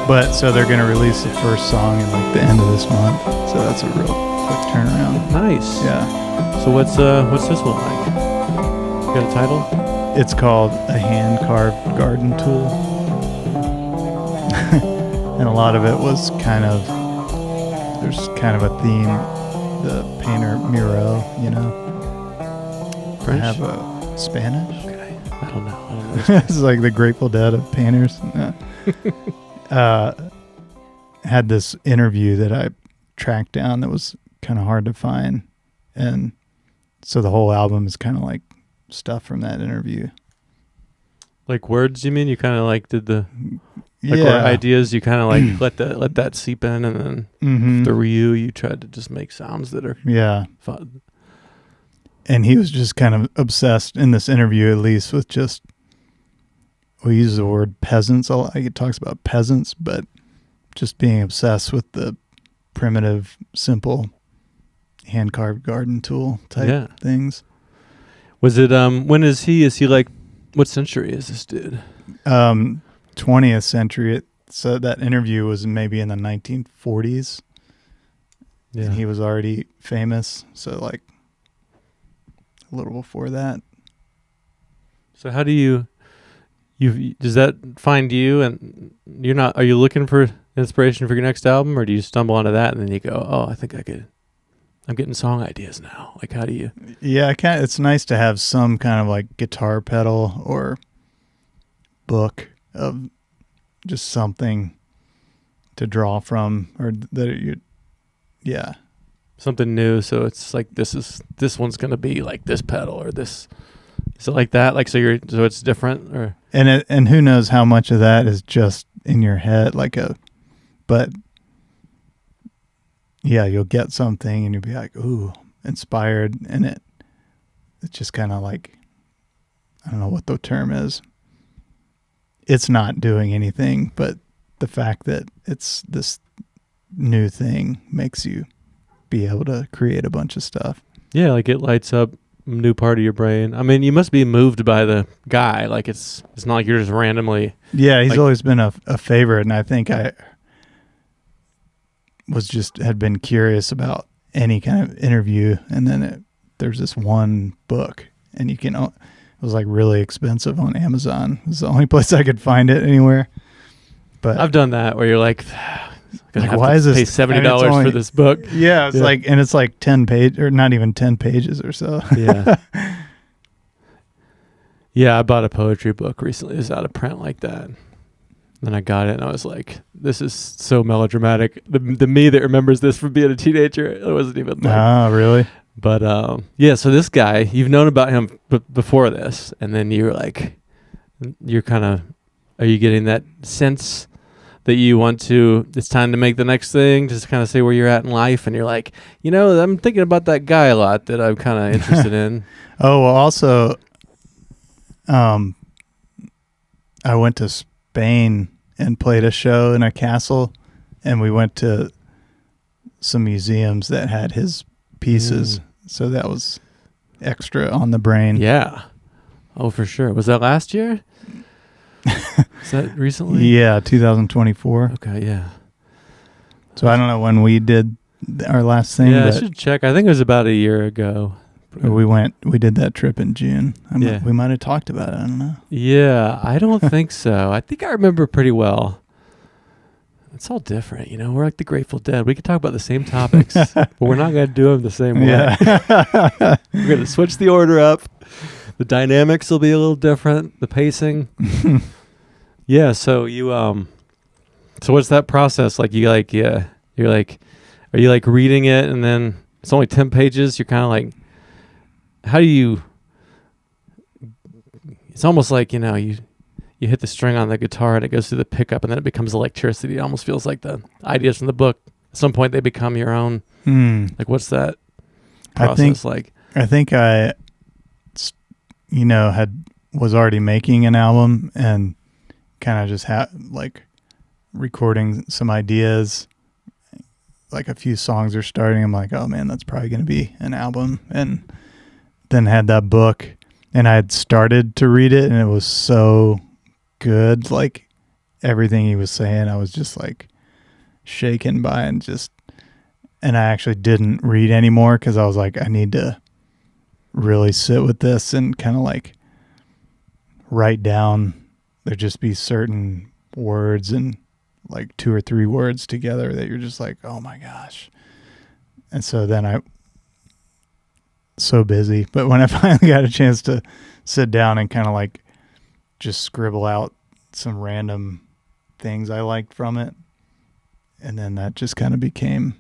But so they're going to release the first song in like the end of this month. So that's a real quick turnaround. Nice. Yeah. So what's this one like? You got a title? It's called A Hand-Carved Garden Tool. And a lot of it was there's kind of a theme. The painter Miro, you know. French? I have a Spanish. Okay. I don't know. It's like the Grateful Dead of painters. Had this interview that I tracked down that was kind of hard to find. And so the whole album is kind of like stuff from that interview. Like words, you mean? You kind of like did the... Like Yeah. or ideas, you kind of like let that seep in, and then through you tried to just make sounds that are fun. And he was just kind of obsessed in this interview, at least, with just, we use the word peasants a lot. He talks about peasants, but just being obsessed with the primitive, simple, hand-carved garden tool type things. Was it, when is he like, what century is this dude? 20th century. So that interview was maybe in the 1940s. Yeah. And he was already famous. So like a little before that. So how do you does that find you, and are you looking for inspiration for your next album, or do you stumble onto that and then you go, oh, I think I'm getting song ideas now. Like how do you? Yeah, it's nice to have some kind of like guitar pedal or book of just something to draw from, or something new. So it's like this one's gonna be like this pedal or this. Is it like that? Like so it's different, or and who knows how much of that is just in your head, but yeah, you'll get something and you'll be like, ooh, inspired, and it's just kind of like, I don't know what the term is. It's not doing anything, but the fact that it's this new thing makes you be able to create a bunch of stuff. Yeah, like it lights up a new part of your brain. I mean, you must be moved by the guy. Like it's not like you're just randomly. Yeah, he's always been a favorite, and I think I had been curious about any kind of interview, and then there's this one book, and it was like really expensive on Amazon. It was the only place I could find it anywhere. But I've done that where you're like why is this? Pay $70 for this book? Yeah, it's like 10 page, or not even 10 pages or so. Yeah. Yeah, I bought a poetry book recently. It was out of print like that. Then I got it and I was like, this is so melodramatic. The me that remembers this from being a teenager, it wasn't even like... Oh, really? But so this guy, you've known about him before this, and then you're kind of, are you getting that sense that you want to, it's time to make the next thing, just kind of say where you're at in life, and you're like, I'm thinking about that guy a lot that I'm kind of interested in. Oh, well, also, I went to Spain and played a show in a castle, and we went to some museums that had his pieces. So that was extra on the brain. Yeah. Oh, for sure. Was that last year? Is that recently? Yeah, 2024. Okay, yeah. So I don't know when we did our last thing. Yeah, I should check. I think it was about a year ago. We did that trip in June. Yeah. We might have talked about it. I don't know. Yeah, I don't think so. I think I remember pretry well. It's all different, We're like the Grateful Dead. We could talk about the same topics, but we're not going to do them the same way. Yeah. We're going to switch the order up. The dynamics will be a little different. The pacing. Yeah. So you, so what's that process like? You're like, are you like reading it and then it's only 10 pages? You're kind of like, how do you, it's almost like, you hit the string on the guitar and it goes through the pickup and then it becomes electricity. It almost feels like the ideas from the book. At some point they become your own. Like what's that process like? I think I, was already making an album and kind of just recording some ideas. Like a few songs are starting. I'm like, oh man, that's probably going to be an album. And then had that book and I had started to read it and it was so good. Like everything he was saying, I was just like shaken by, and I actually didn't read anymore because I was like, I need to really sit with this and kind of like write down. There'd just be certain words and like 2 or 3 words together that you're just like, oh my gosh. And so then so busy. But when I finally got a chance to sit down and kind of like just scribble out some random things I liked from it, and then that just kind of became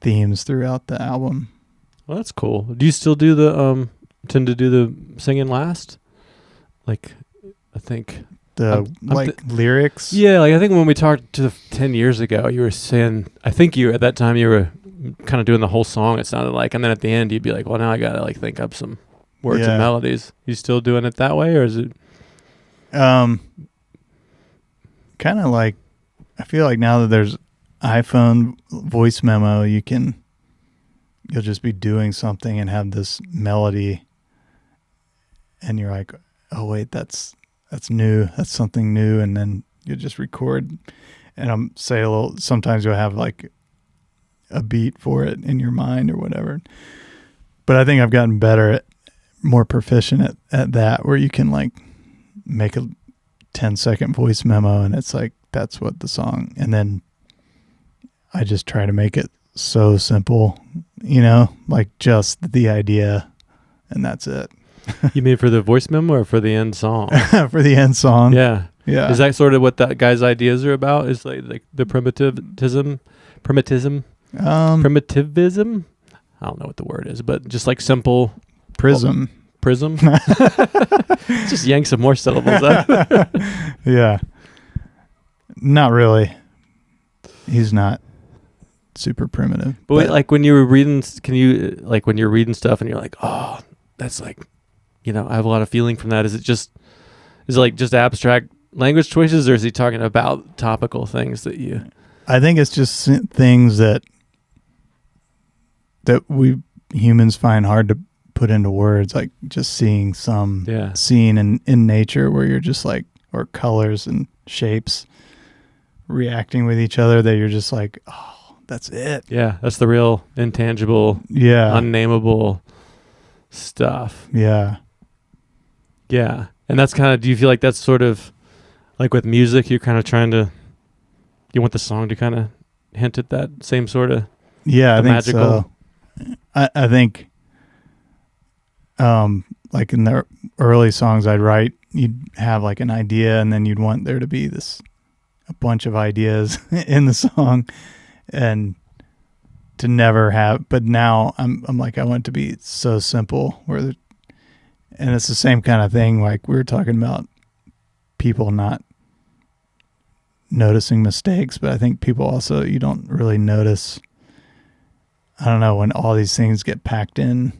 themes throughout the album. Well, that's cool. Do you still do tend to do the singing last? Like, I think lyrics. Yeah, like I think when we talked 10 years ago, you were saying, I think at that time you were kind of doing the whole song, it sounded like, and then at the end you'd be like, well, now I gotta like think up some words and melodies. You still doing it that way, or is it kind of like, I feel like now that there's iPhone voice memo, you'll just be doing something and have this melody, and you're like, oh wait, that's new, that's something new, and then you just record, and sometimes you'll have like a beat for it in your mind or whatever. But I think I've gotten better more proficient at that, where you can like make a 10-second voice memo and it's like, that's what the song, and then I just try to make it so simple, like just the idea, and that's it. You mean for the voice memo or for the end song? For the end song. Yeah. Yeah. Is that sort of what that guy's ideas are about? Is like the primitivism? Primitivism? I don't know what the word is, but just like simple prism. Just yank some more syllables out. Yeah. Not really. He's not super primitive. But like when you were reading, when you're reading stuff and you're like, oh, that's like, I have a lot of feeling from that. Is it like just abstract language choices, or is he talking about topical things that you? I think it's just things that we humans find hard to put into words, like just seeing some scene in nature where you're just like, or colors and shapes reacting with each other, that you're just like, oh, that's it. Yeah, that's the real intangible, unnameable stuff. Yeah. Yeah. And that's kind of, do you feel like that's sort of like with music, you're kind of you want the song to kind of hint at that same sort of I think magical? So. I think like in the early songs I'd write, you'd have like an idea, and then you'd want there to be a bunch of ideas in the song, and to never have, but now I'm like, I want it to be so simple, and it's the same kind of thing. Like we were talking about people not noticing mistakes, but I think people also, you don't really notice, I don't know, when all these things get packed in,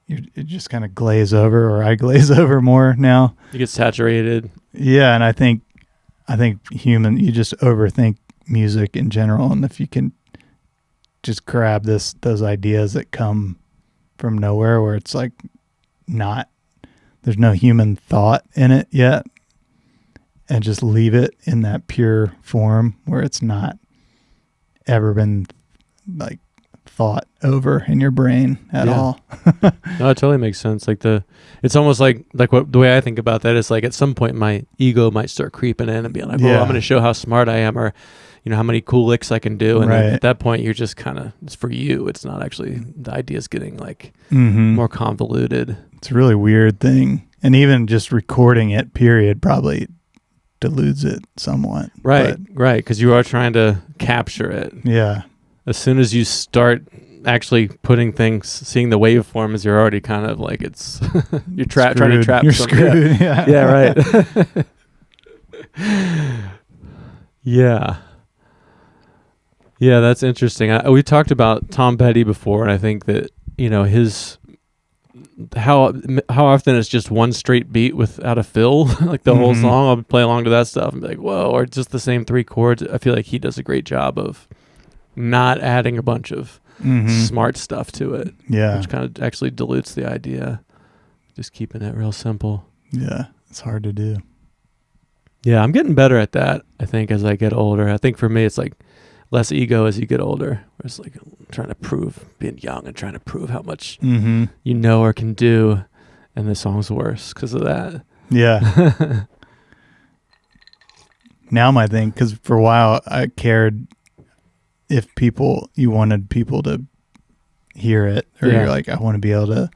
it just kind of glaze over, or I glaze over more now. You get saturated. Yeah. And I think you just overthink music in general. And if you can just grab those ideas that come from nowhere, where it's like there's no human thought in it yet, and just leave it in that pure form where it's not ever been like thought over in your brain at all. No, it totally makes sense. Like it's almost like what the way I think about that is like at some point my ego might start creeping in and being like, oh, I'm going to show how smart I am, or how many cool licks I can do. And then at that point you're just kind of, it's for you. It's not actually, the idea's getting like more convoluted. It's a really weird thing. And even just recording it, period, probably dilutes it somewhat. Right. Because you are trying to capture it. Yeah. As soon as you start actually putting things, seeing the waveforms, you're already kind of like, it's you're trying to trap. You're screwed. Yeah, right. Yeah, that's interesting. We talked about Tom Petty before, and I think that his how often it's just one straight beat without a fill, like the whole song. I'll play along to that stuff and be like, whoa, or just the same 3 chords. I feel like he does a great job of not adding a bunch of smart stuff to it. Yeah. Which kind of actually dilutes the idea. Just keeping it real simple. Yeah. It's hard to do. Yeah, I'm getting better at that, I think, as I get older. I think for me, it's like less ego as you get older. Where it's like trying to prove, being young and trying to prove how much you know or can do. And the song's worse because of that. Yeah. Now my thing, because for a while I cared if you wanted people to hear it, or you're like, I want to be able to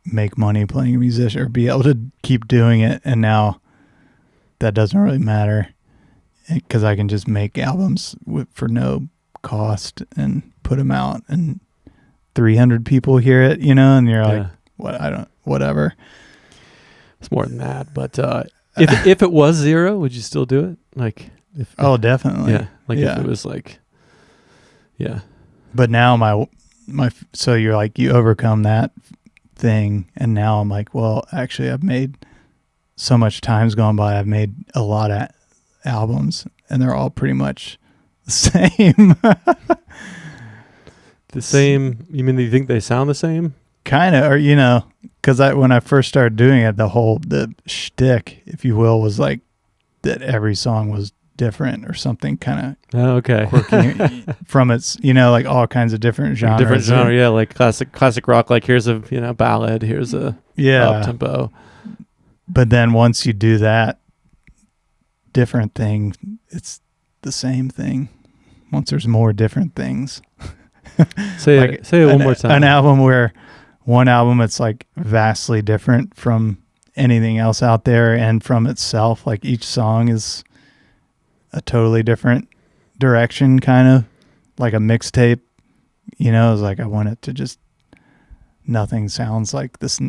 make money playing a musician or be able to keep doing it. And now that doesn't really matter because I can just make albums for no cost and put them out and 300 people hear it, and you're like, whatever. It's more than that, but if it was 0, would you still do it? Like, definitely. Yeah, like if it was like, yeah. But now my so you're like, you overcome that thing, and now I'm like, well, actually, I've made so much time's gone by. I've made a lot of albums, and they're all pretty much the same. The same? You mean you think they sound the same? Kind of, or because when I first started doing it, the shtick, if you will, was like that every song was different or something kind of quirky from its, like all kinds of different genres. Different genre, yeah, like classic rock. Like here's a ballad, here's a up tempo. But then once you do that different thing, it's the same thing. Once there's more different things. Say it one more time. An album where one album it's like vastly different from anything else out there and from itself. Like each song is a totally different direction, kind of like a mixtape. It's like I want it to just nothing sounds like this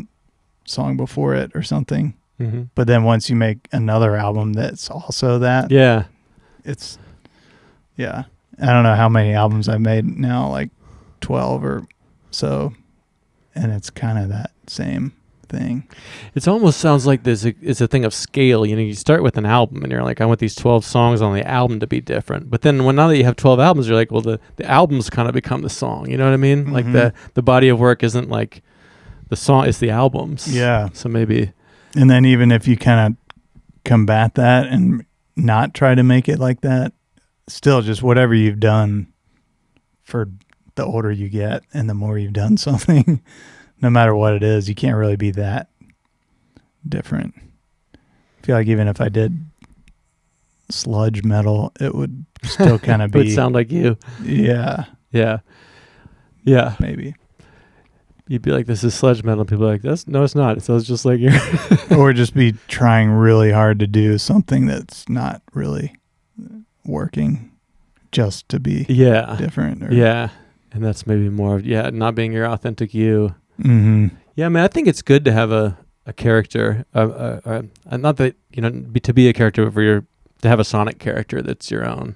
song before it or something. Mm-hmm. But then once you make another album that's also that, it's I don't know how many albums I've made now, like 12 or so, and it's kind of that same thing. It almost sounds like it's a thing of scale. You start with an album and you're like, I want these 12 songs on the album to be different. But then now that you have 12 albums, you're like, well, the albums kind of become the song. You know what I mean? Mm-hmm. Like the body of work isn't like the song, it's the albums. Yeah. So maybe. And then even if you kind of combat that and not try to make it like that, still just whatever you've done, for the older you get and the more you've done something, no matter what it is, you can't really be that different. I feel like even if I did sludge metal, it would still kind of be... It would sound like you. Yeah. Yeah. Yeah. Maybe. You'd be like, this is sludge metal. People are like, no, it's not. It sounds just like you. Or just be trying really hard to do something that's not really working just to be different. And that's maybe more of, not being your authentic you. Mm-hmm. Yeah, I mean, I think it's good to have a character, not that, to be a character, but to have a sonic character that's your own.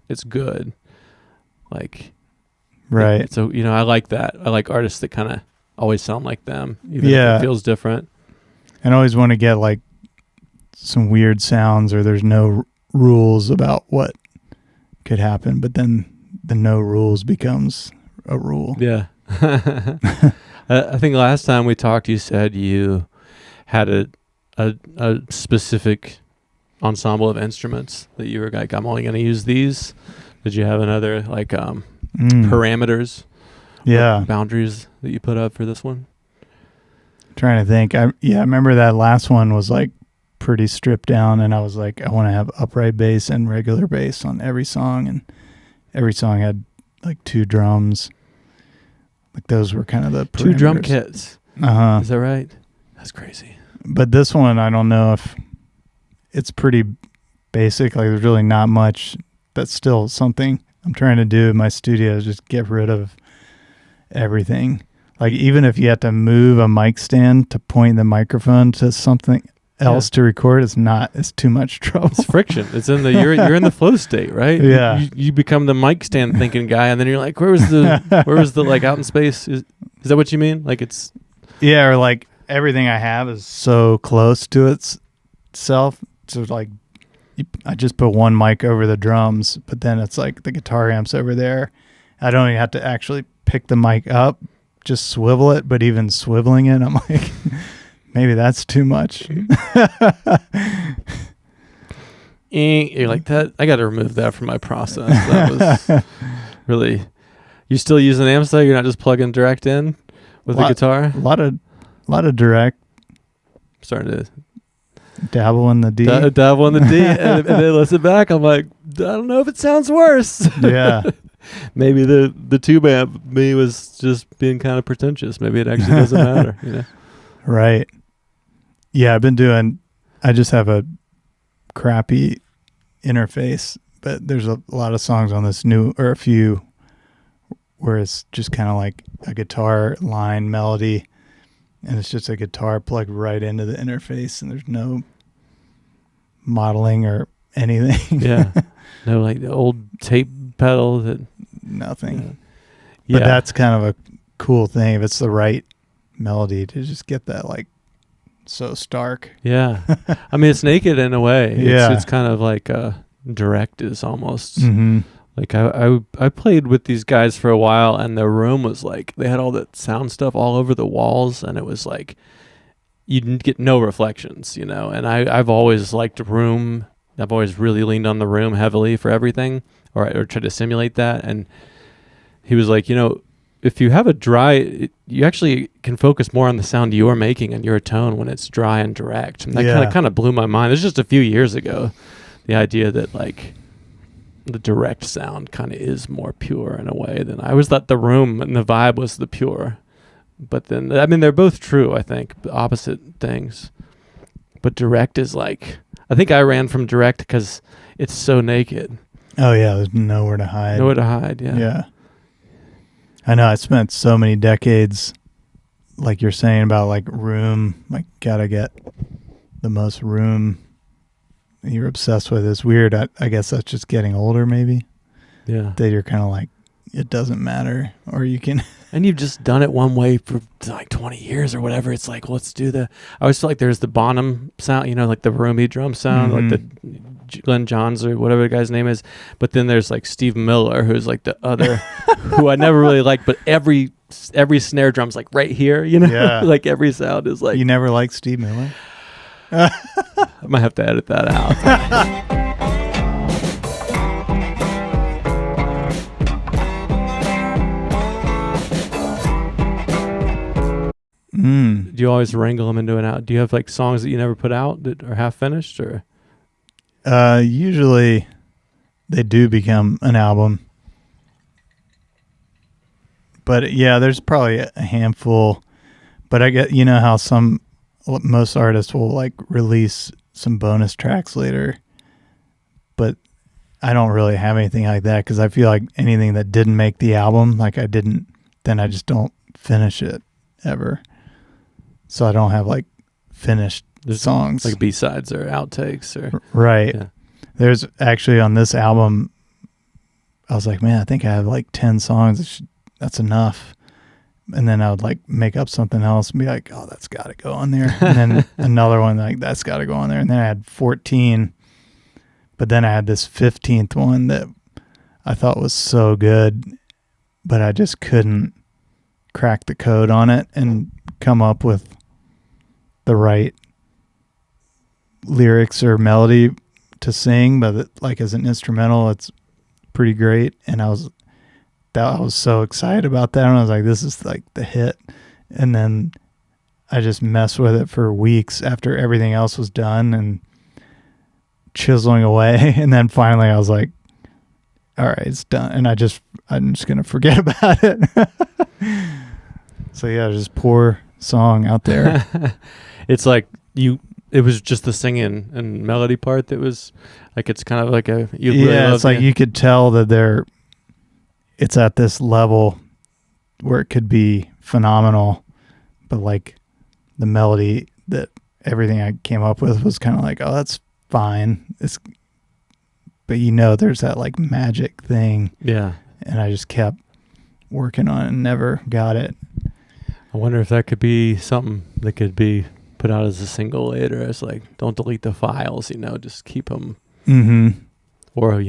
It's good. Like, right. So, I like that. I like artists that kind of always sound like them, even if it feels different. And I always want to get like some weird sounds, or there's no rules about what could happen, but then the no rules becomes a rule. Yeah. I think last time we talked, you said you had a specific ensemble of instruments that you were like, I'm only going to use these. Did you have another like parameters? Yeah. Boundaries that you put up for this one? I'm trying to think. I remember that last one was like pretty stripped down, and I was like, I want to have upright bass and regular bass on every song, and every song had like 2 drums. Like those were kind of the parameters. 2 drum kits. Uh-huh. Is that right? That's crazy. But this one, I don't know if it's pretty basic. Like there's really not much. That's still something I'm trying to do in my studio, is just get rid of everything. Like even if you have to move a mic stand to point the microphone to something else to record, it's too much trouble. It's friction. It's in the you're in the flow state, right? Yeah. You become the mic stand thinking guy, and then you're like, where was the like out in space? Is that what you mean? Like it's or like everything I have is so close to itself. So like I just put one mic over the drums, but then it's like the guitar amps over there. I don't even have to actually pick the mic up, just swivel it. But even swiveling it, I'm like, maybe that's too much. you're like, that I got to remove that from my process. That was really. You still using amps though? You're not just plugging direct in with the guitar? A lot of direct. Starting to dabble in the D. Dabble in the D, and then listen back. I'm like, I don't know if it sounds worse. Yeah. Maybe the tube amp me was just being kind of pretentious. Maybe it actually doesn't matter. You know? Right. Yeah, I just have a crappy interface, but there's a lot of songs on this a few where it's just kind of like a guitar line melody, and it's just a guitar plugged right into the interface, and there's no modeling or anything. Yeah. No, like the old tape pedal that nothing. Yeah. But that's kind of a cool thing if it's the right melody to just get that like so stark. Yeah. I mean, it's naked in a way. Yeah. It's kind of like direct is almost. Mm-hmm. Like I played with these guys for a while, and the room was like, they had all that sound stuff all over the walls, and it was like you didn't get no reflections, you know. And I've always liked room. I've always really leaned on the room heavily for everything, or tried to simulate that. And he was like, you know, if you have a dry, you actually can focus more on the sound you're making and your tone when it's dry and direct. And that kind of blew my mind. It was just a few years ago, the idea that like the direct sound kind of is more pure in a way than I always thought the room and the vibe was the pure. But then, I mean, they're both true, I think, opposite things. But direct is like, I think I ran from direct because it's so naked. Oh, yeah, there's nowhere to hide. Nowhere to hide, yeah. Yeah. I know, I spent so many decades, like you're saying about like room, like gotta get the most room you're obsessed with. It's weird. I guess that's just getting older maybe. Yeah. That you're kind of like, it doesn't matter, or you can... And you've just done it one way for like 20 years or whatever. It's like, let's do I always feel like there's the Bonham sound, you know, like the roomy drum sound, like the Glenn Johns or whatever the guy's name is. But then there's like Steve Miller, who's like the other, who I never really liked, but every snare drum's like right here, you know? Yeah. Like every sound is like... You never liked Steve Miller? I might have to edit that out. Do you always wrangle them into an out? Do you have like songs that you never put out that are half finished, or? Usually they do become an album. But yeah, there's probably a handful. But I get, you know how most artists will like release some bonus tracks later. But I don't really have anything like that because I feel like anything that didn't make the album, then I just don't finish it ever. So I don't have like finished songs. Like B-sides or outtakes or... Right. Yeah. There's actually on this album, I was like, man, I think I have like 10 songs. That's enough. And then I would like make up something else and be like, oh, that's got to go on there. And then another one, like, that's got to go on there. And then I had 14. But then I had this 15th one that I thought was so good, but I just couldn't crack the code on it and come up with the right lyrics or melody to sing. But like as an instrumental, it's pretty great. And I was so excited about that. And I was like, this is like the hit. And then I just messed with it for weeks after everything else was done and chiseling away. And then finally I was like, all right, it's done. And I'm just going to forget about it. So yeah, just poor song out there. It's like it was just the singing and melody part that was like, it's kind of like it's like you could tell that it's at this level where it could be phenomenal, but like the melody that everything I came up with was kind of like, oh, that's fine. But there's that like magic thing. Yeah. And I just kept working on it and never got it. I wonder if that could be something that could be put out as a single later. It's like, don't delete the files, just keep them. Mm-hmm. Or,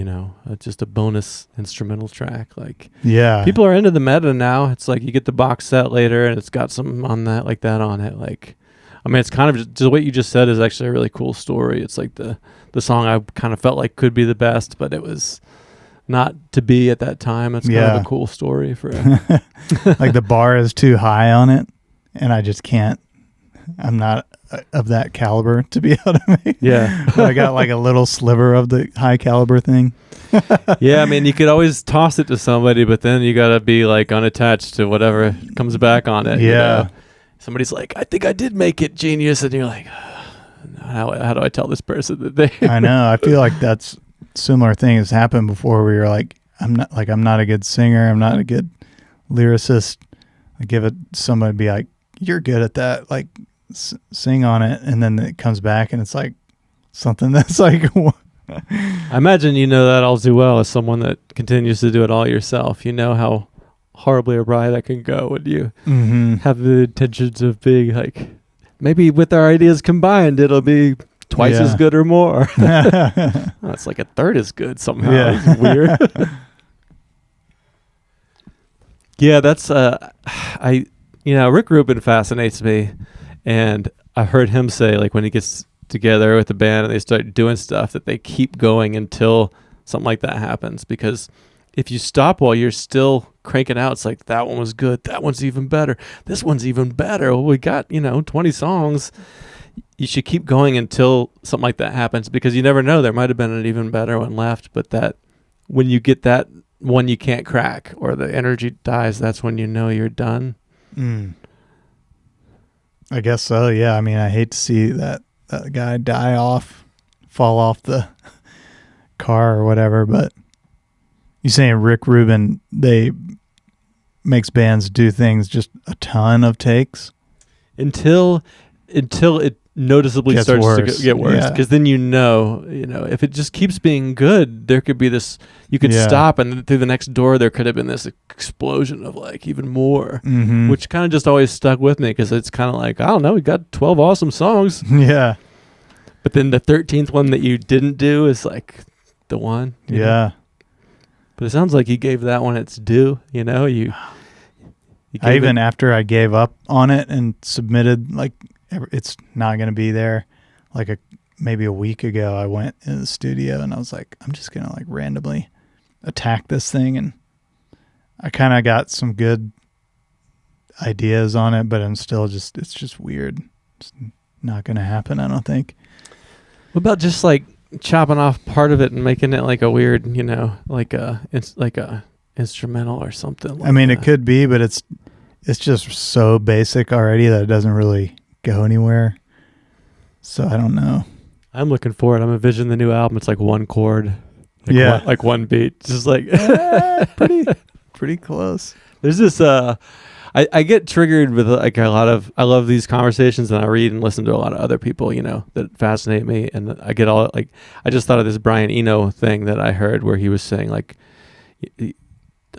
just a bonus instrumental track. Like, yeah, people are into the meta now. It's like you get the box set later and it's got something on that, like that on it. Like, I mean, it's kind of just what you just said is actually a really cool story. It's like the song I kind of felt like could be the best, but it was not to be at that time. It's kind of a cool story for like the bar is too high on it, and I just can't. I'm not of that caliber to be able to make. Yeah. I got like a little sliver of the high caliber thing. Yeah, I mean, you could always toss it to somebody, but then you got to be like unattached to whatever comes back on it. Yeah. You know? Somebody's like, I think I did make it, genius. And you're like, how do I tell this person that they... I know. I feel like that's similar thing has happened before where you're like, I'm not a good singer. I'm not a good lyricist. I give it somebody be like, you're good at that. Like sing on it. And then it comes back and it's like something that's like, I imagine you know that all too well as someone that continues to do it all yourself. You know how horribly awry that can go when you have the intentions of being like, maybe with our ideas combined, it'll be twice as good or more. It's like a third as good somehow. Yeah. It's weird. Yeah, that's Rick Rubin fascinates me, and I've heard him say like when he gets together with the band and they start doing stuff that they keep going until something like that happens, because if you stop while you're still cranking out, it's like that one was good, that one's even better, this one's even better, well, we got 20 songs. You should keep going until something like that happens, because you never know, there might have been an even better one left, but that when you get that one you can't crack or the energy dies, that's when you know you're done. I guess so. Yeah, I mean, I hate to see that guy fall off the car or whatever, but you saying Rick Rubin, they makes bands do things just a ton of takes until it noticeably starts to get worse, because then if it just keeps being good, there could be this, you could stop and then through the next door there could have been this explosion of like even more, which kind of just always stuck with me, because it's kind of like, I don't know, we got 12 awesome songs, but then the 13th one that you didn't do is like the one, you know? But it sounds like you gave that one its due. After I gave up on it and submitted, like, it's not going to be there. Like maybe a week ago, I went in the studio and I was like, I'm just going to like randomly attack this thing. And I kind of got some good ideas on it, but I'm still it's just weird. It's not going to happen, I don't think. What about just like chopping off part of it and making it like a weird, like a instrumental or something? Like, I mean, it could be, but it's just so basic already that it doesn't really go anywhere. So I don't know. I'm looking forward. I'm envisioning the new album. It's like one chord, like one beat, just like pretty close. There's this. I get triggered with like a lot of. I love these conversations, and I read and listen to a lot of other people, that fascinate me, and I get all like. I just thought of this Brian Eno thing that I heard where he was saying like.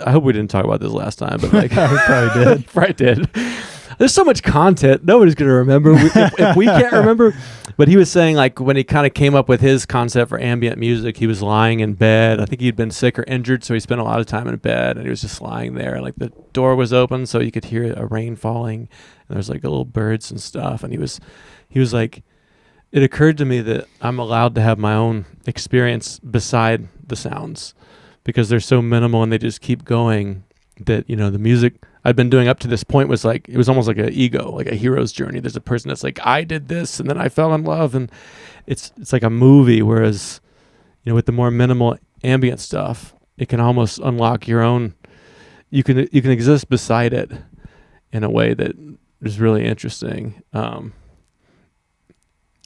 I hope we didn't talk about this last time, but like I probably did. Probably did. There's so much content, nobody's going to remember. If we can't remember. But he was saying like when he kind of came up with his concept for ambient music, he was lying in bed. I think he'd been sick or injured, so he spent a lot of time in bed, and he was just lying there. Like the door was open, so you could hear a rain falling, and there's like little birds and stuff. And he was like, it occurred to me that I'm allowed to have my own experience beside the sounds, because they're so minimal and they just keep going, that the music I'd been doing up to this point was like, it was almost like an ego, like a hero's journey. There's a person that's like, I did this and then I fell in love, and it's like a movie. Whereas with the more minimal ambient stuff, it can almost unlock your own, you can exist beside it in a way that is really interesting.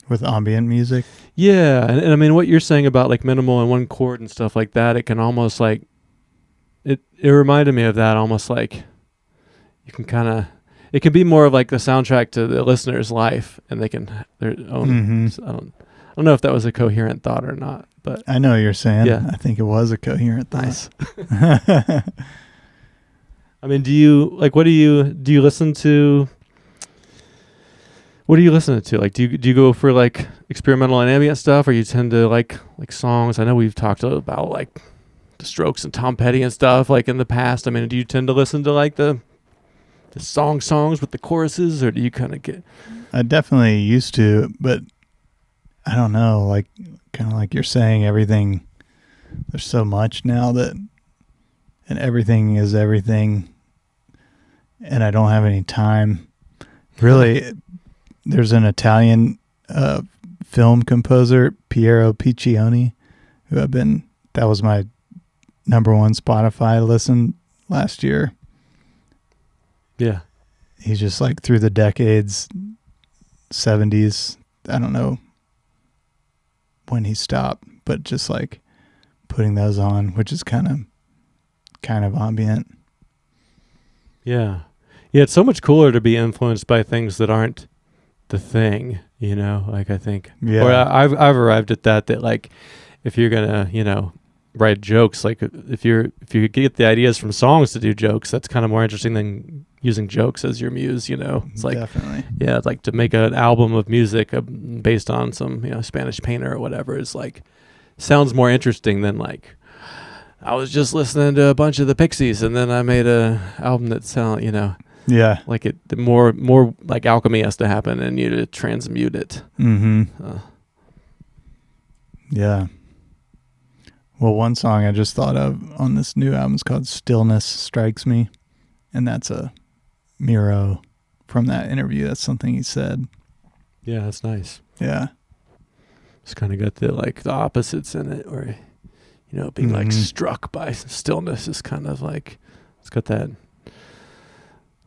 With ambient music? Yeah. And I mean, what you're saying about like minimal and one chord and stuff like that, it can almost like, it reminded me of that, almost like you can kind of, it can be more of like the soundtrack to the listener's life, and they can have their own, I don't know if that was a coherent thought or not, but I know what you're saying. Yeah. I think it was a coherent thought. Nice. I mean, do you listen to, what are you listening to? Like, do you go for like experimental and ambient stuff, or you tend to like songs? I know we've talked about like the Strokes and Tom Petty and stuff like in the past. I mean, do you tend to listen to like the the songs with the choruses, or do you kind of get? I definitely used to, but I don't know, like kind of like you're saying, everything, there's so much now and everything is everything, and I don't have any time. Really, there's an Italian film composer, Piero Piccioni, that was my number one Spotify listen last year. Yeah. He's just like through the decades, 70s, I don't know when he stopped, but just like putting those on, which is kind of ambient. Yeah. Yeah, it's so much cooler to be influenced by things that aren't the thing, you know, like I think. Yeah. Or I've arrived at that like if you're going to, you know, write jokes, like if you get the ideas from songs to do jokes, that's kind of more interesting than using jokes as your muse, you know. It's like definitely. Yeah, it's like to make an album of music based on some, you know, Spanish painter or whatever is like sounds more interesting than like I was just listening to a bunch of the Pixies and then I made a album that sound, you know. Yeah. Like the more like alchemy has to happen and you to transmute it. Mm-hmm. Yeah. Well, one song I just thought of on this new album is called Stillness Strikes Me. And that's a Miro from that interview. That's something he said. Yeah, that's nice. Yeah. It's kind of got the opposites in it, where, you know, being like struck by stillness is kind of like, it's got that,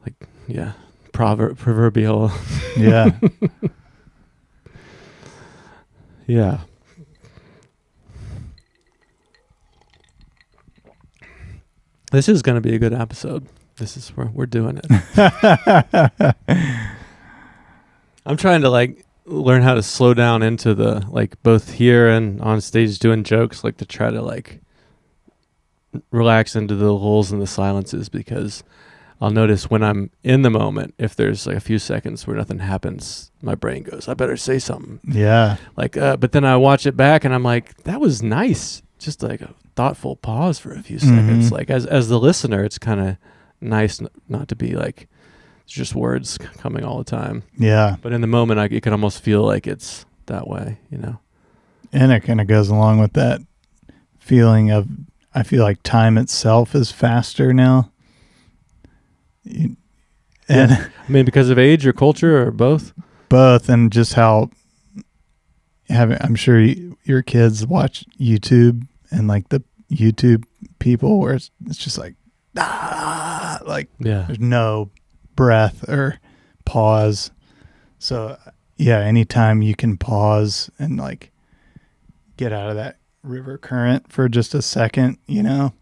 like, yeah, proverbial. Yeah. Yeah. This is going to be a good episode. This is where we're doing it. I'm trying to like learn how to slow down into the like both here and on stage doing jokes, like to try to like relax into the lulls and the silences, because I'll notice when I'm in the moment, if there's like a few seconds where nothing happens, my brain goes, I better say something. Yeah. Like, but then I watch it back and I'm like, that was nice. Just like a thoughtful pause for a few seconds. Like as the listener, it's kind of nice not to be like, it's just words coming all the time. Yeah. But in the moment, you can almost feel like it's that way, you know? And it kind of goes along with that feeling of, I feel like time itself is faster now. I mean, because of age or culture or both? Both, and just how I'm sure your kids watch YouTube and like the YouTube people where it's just like, there's no breath or pause. So yeah, anytime you can pause and like get out of that river current for just a second, you know,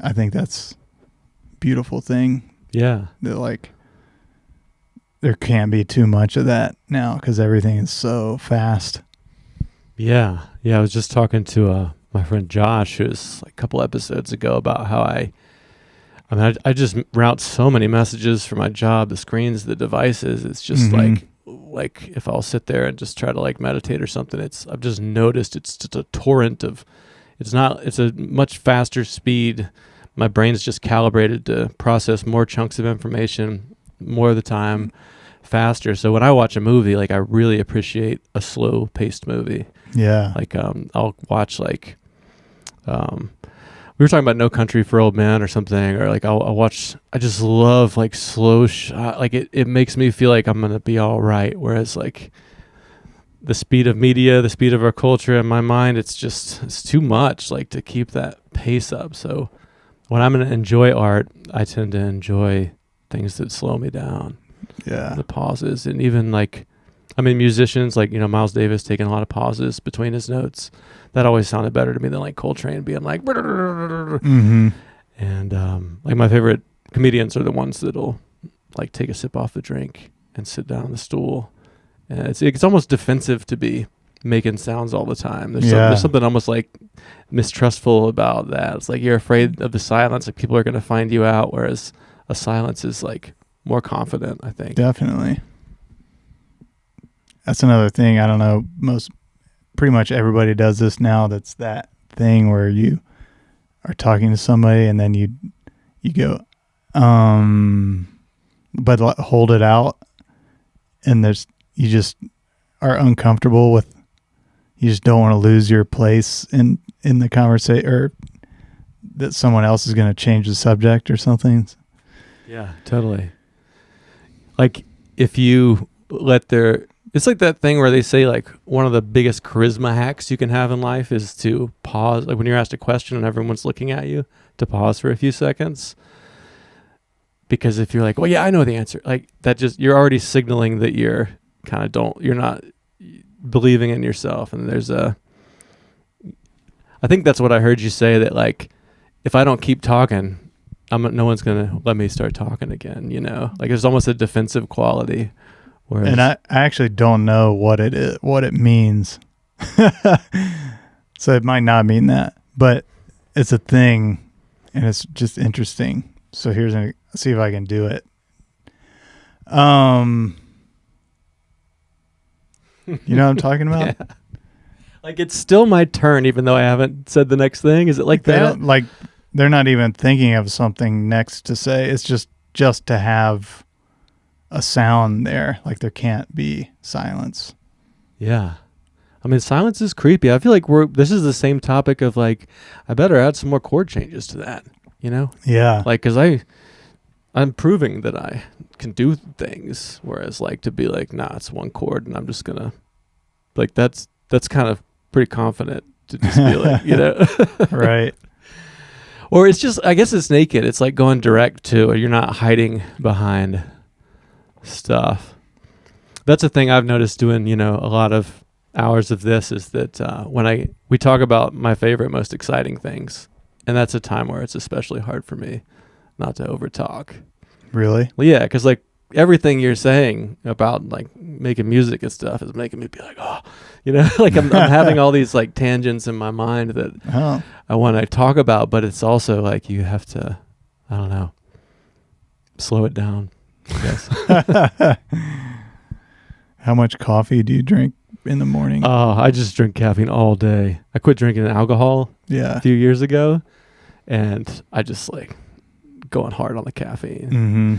I think that's a beautiful thing. Yeah. That like there can't be too much of that now because everything is so fast. Yeah. I was just talking to my friend Josh, who's like a couple episodes ago, about how I I just route so many messages for my job, the screens, the devices. It's just like if I'll sit there and just try to like meditate or something, I've just noticed it's just a torrent of, it's a much faster speed. My brain's just calibrated to process more chunks of information more of the time, faster. So when I watch a movie, like I really appreciate a slow paced movie. Yeah. Like I'll watch like we were talking about No Country for Old Men or something, or like I'll watch, I just love like slow shot. Like it makes me feel like I'm going to be all right. Whereas like the speed of media, the speed of our culture in my mind, it's too much like to keep that pace up. So when I'm going to enjoy art, I tend to enjoy things that slow me down. Yeah. The pauses. And even like, I mean, musicians like, you know, Miles Davis taking a lot of pauses between his notes. That always sounded better to me than like Coltrane being like, and like my favorite comedians are the ones that'll like take a sip off the drink and sit down on the stool. And it's almost defensive to be making sounds all the time. There's something almost like mistrustful about that. It's like you're afraid of the silence, like people are going to find you out, whereas a silence is like more confident, I think. Definitely. That's another thing. I don't know. Pretty much everybody does this now. That's that thing where you are talking to somebody and then you go, but hold it out, and you just are uncomfortable with. You just don't want to lose your place in the conversation, or that someone else is going to change the subject or something. Yeah, totally. Like if you it's like that thing where they say like one of the biggest charisma hacks you can have in life is to pause. Like when you're asked a question and everyone's looking at you, to pause for a few seconds. Because if you're like, well, yeah, I know the answer, like that you're already signaling that you're not believing in yourself. And I think that's what I heard you say, that like, if I don't keep talking, no one's going to let me start talking again, like there's almost a defensive quality. Whereas, and I actually don't know what it means. So it might not mean that, but it's a thing and it's just interesting. So see if I can do it. You know what I'm talking about? Yeah. Like it's still my turn, even though I haven't said the next thing. Is it like that? They're not even thinking of something next to say. It's just to have a sound there. Like there can't be silence. Yeah. I mean, silence is creepy. I feel like this is the same topic of like, I better add some more chord changes to that, Yeah. Like, cause I'm proving that I can do things. Whereas like to be like, nah, it's one chord and I'm just gonna like, that's kind of pretty confident to just be like, Right. Or it's just, I guess it's naked. It's like going direct to, or you're not hiding behind stuff. That's a thing I've noticed doing, a lot of hours of this is that when we talk about my favorite, most exciting things, and that's a time where it's especially hard for me not to overtalk. Really? Well, yeah, because like everything you're saying about like making music and stuff is making me be like, oh, like I'm having all these like tangents in my mind that I want to talk about, but it's also like you have to, I don't know, slow it down, I guess. How much coffee do you drink in the morning? Oh, I just drink caffeine all day. I quit drinking alcohol a few years ago, and I just like going hard on the caffeine. Mm-hmm.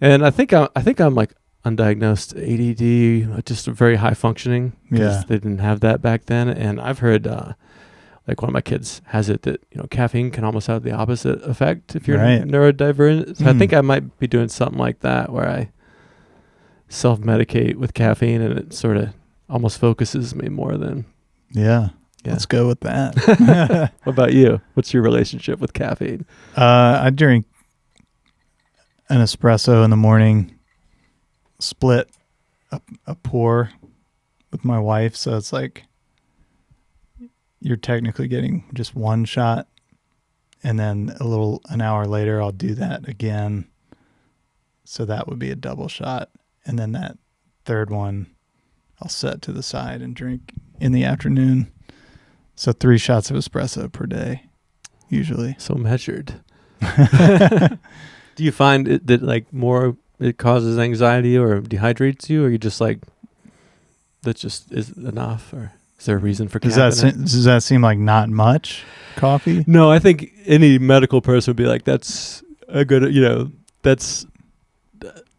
And I think I'm like undiagnosed ADD, just very high functioning. Yeah, they didn't have that back then. And I've heard like one of my kids has it that caffeine can almost have the opposite effect if you're neurodivergent. So I think I might be doing something like that where I self-medicate with caffeine, and it sort of almost focuses me more than. Yeah. Let's go with that. What about you? What's your relationship with caffeine? I drink an espresso in the morning, split a pour with my wife. So it's like you're technically getting just one shot. And then an hour later, I'll do that again. So that would be a double shot. And then that third one, I'll set to the side and drink in the afternoon. So 3 shots of espresso per day, usually. So measured. Do you find that like more it causes anxiety or dehydrates you, or you just like that just is enough, or is there a reason for caffeine? Does that seem like not much coffee? No, I think any medical person would be like, that's a good, that's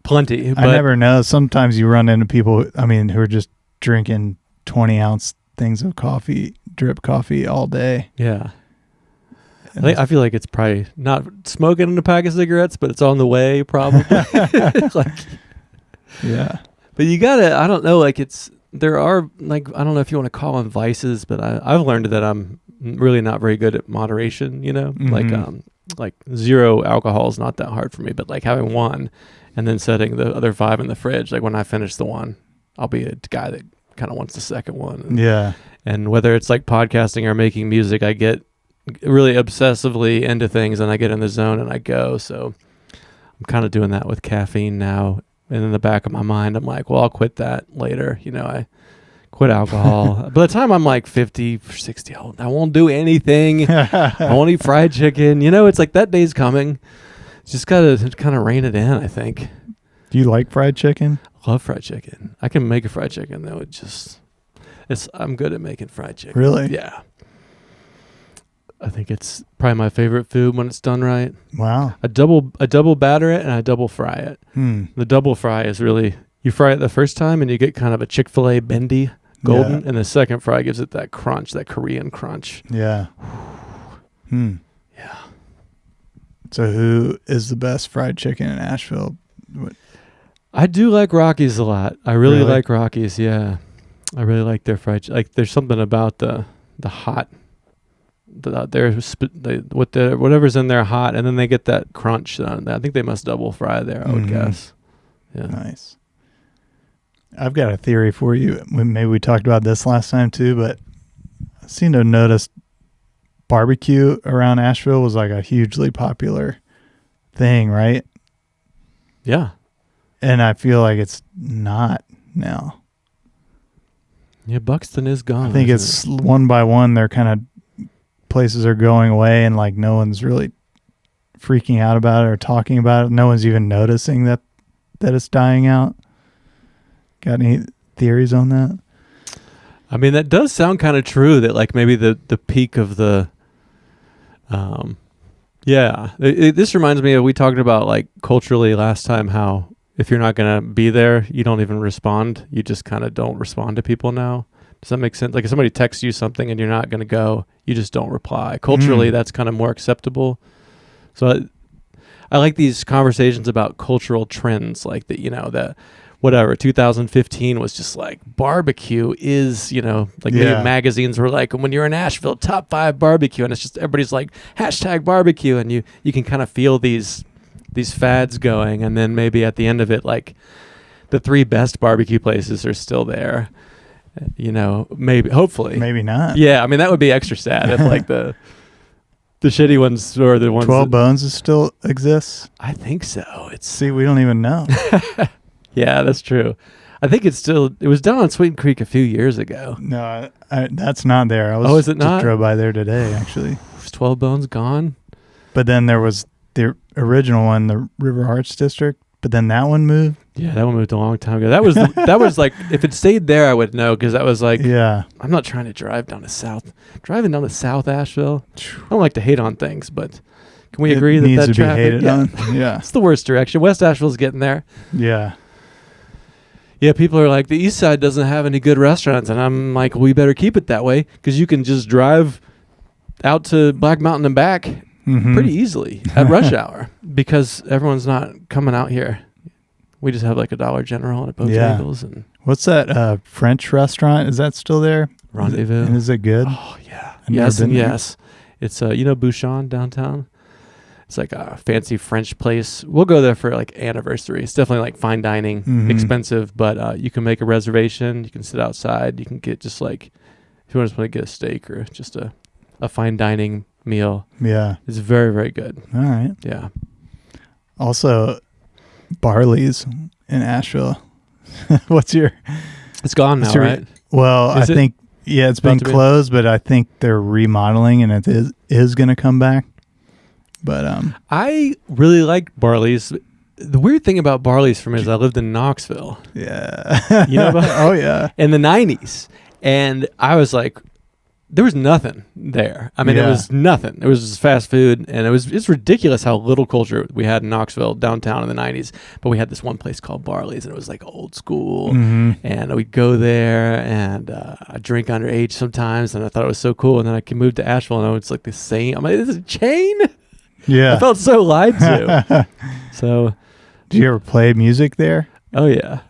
plenty. But I never know. Sometimes you run into people, who are just drinking 20-ounce things of coffee, drip coffee all day. Yeah. I feel like it's probably not smoking a pack of cigarettes, but it's on the way probably. Yeah. But you gotta, I don't know, like there are like, I don't know if you want to call them vices, but I've learned that I'm really not very good at moderation, mm-hmm. Like zero alcohol is not that hard for me, but like having one and then setting the other 5 in the fridge, like when I finish the one, I'll be a guy that kind of wants the second one. Yeah. And whether it's like podcasting or making music, I get really obsessively into things and I get in the zone and I go. So I'm kind of doing that with caffeine now. And in the back of my mind, I'm like, well, I'll quit that later. I quit alcohol. By the time I'm like 50 or 60, I won't do anything. I won't eat fried chicken. It's like that day's coming. Just got to kind of rein it in, I think. Do you like fried chicken? I love fried chicken. I can make a fried chicken, though. I'm good at making fried chicken. Really? Yeah. I think it's probably my favorite food when it's done right. Wow. I double batter it and I double fry it. The double fry is really, you fry it the first time and you get kind of a Chick-fil-A bendy golden, and the second fry gives it that crunch, that Korean crunch. Yeah. Yeah. So who is the best fried chicken in Asheville? I do like Rocky's a lot. I really like Rocky's. Yeah, I really like their fried. Like, there's something about the hot, whatever's in there hot, and then they get that crunch. I think they must double fry there. I would guess. Yeah. Nice. I've got a theory for you. Maybe we talked about this last time too, but I seem to have noticed barbecue around Asheville was like a hugely popular thing, right? Yeah. And I feel like it's not now. Yeah, Buxton is gone. I think it's one by one, they're kind of, places are going away and like no one's really freaking out about it or talking about it. No one's even noticing that it's dying out. Got any theories on that? I mean, that does sound kind of true, that like maybe the peak of the, this reminds me of, we talked about like culturally last time, how if you're not going to be there, you don't even respond. You just kind of don't respond to people now. Does that make sense? Like if somebody texts you something and you're not going to go, you just don't reply. Culturally, that's kind of more acceptable. So I like these conversations about cultural trends, like that, that whatever, 2015 was just like barbecue is, like maybe magazines were like, when you're in Asheville, top 5 barbecue. And it's just, everybody's like hashtag barbecue. And you can kind of feel these fads going, and then maybe at the end of it, like the 3 best barbecue places are still there, maybe, hopefully, maybe not. Yeah, I mean, that would be extra sad if like the shitty ones, or the ones 12 Bones still exists. I think so. See, we don't even know. Yeah, that's true. I think it was down on Sweeten Creek a few years ago. No, that's not there. I is it not? Drove by there today, actually. Was 12 Bones gone? But then there was the original one, the River Arts District, but then that one moved. Yeah, that one moved a long time ago. That was like, if it stayed there, I would know, because that was like, I'm not trying to drive down to South Asheville. I don't like to hate on things, but can we agree that needs to traffic, be hated on? Yeah. It's the worst direction. West Asheville's getting there. Yeah. Yeah, people are like, the east side doesn't have any good restaurants, and I'm like, well, we better keep it that way, because you can just drive out to Black Mountain and back pretty easily at rush hour, because everyone's not coming out here. We just have like a Dollar General and a Bojangles. And what's that French restaurant? Is that still there? Rendezvous. Is it good? Oh, yeah. Yes and yes. It's, Bouchon downtown. It's like a fancy French place. We'll go there for like anniversary. It's definitely like fine dining, expensive, but you can make a reservation. You can sit outside. You can get just like, if you want to get a steak or just a fine dining meal. Yeah. It's very, very good. All right. Yeah. Also, Barley's in Asheville. What's your... It's gone now, right? Well, I think, it's been closed, but I think they're remodeling and it is going to come back. But I really like Barley's. The weird thing about Barley's for me is I lived in Knoxville. Yeah. You know about Oh, yeah. In the 90s. And I was like, there was nothing there. I mean, it was nothing. It was just fast food. And it's ridiculous how little culture we had in Knoxville downtown in the 90s. But we had this one place called Barley's, and it was like old school. And we'd go there, and I'd drink underage sometimes. And I thought it was so cool. And then I moved to Asheville, and it's like the same. I'm like, this is a chain? Yeah. I felt so lied to. So, did you ever play music there? Oh, yeah.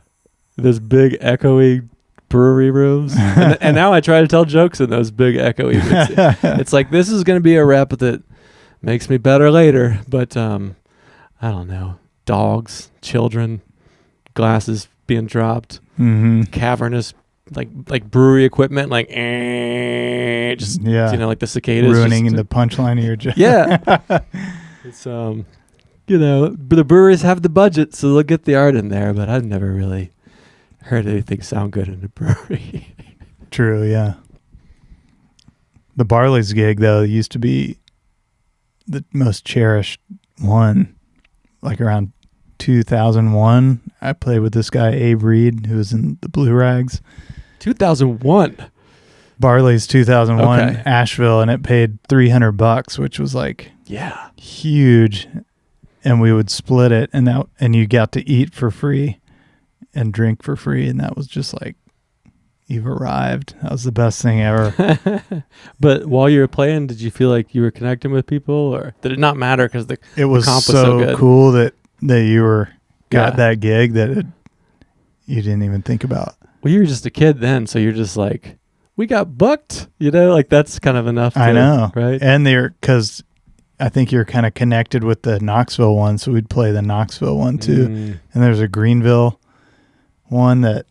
Those big echoey brewery rooms. and now I try to tell jokes in those big echoey rooms. It's like, this is going to be a rep that makes me better later. But I don't know. Dogs, children, glasses being dropped, cavernous, like brewery equipment, like just like the cicadas ruining the punchline of your joke. Yeah. It's the breweries have the budget, so they'll get the art in there, but I've never really heard anything sound good in a brewery. True, yeah. The Barley's gig though used to be the most cherished one, like around 2001. I played with this guy Abe Reed, who was in the Blue Rags. 2001. Barley's 2001 Okay. Asheville, and it paid $300, which was like Yeah. huge. And we would split it, and you got to eat for free and drink for free, and that was just like, you've arrived. That was the best thing ever. But while you were playing, did you feel like you were connecting with people, or did it not matter because It was comp was so so good? cool that you got Yeah. that gig that you didn't even think about. Well, you were just a kid then, so you're just like, we got booked, like that's kind of enough. I know, right? And because I think you're kind of connected with the Knoxville one, so we'd play the Knoxville one too. And there's a Greenville one that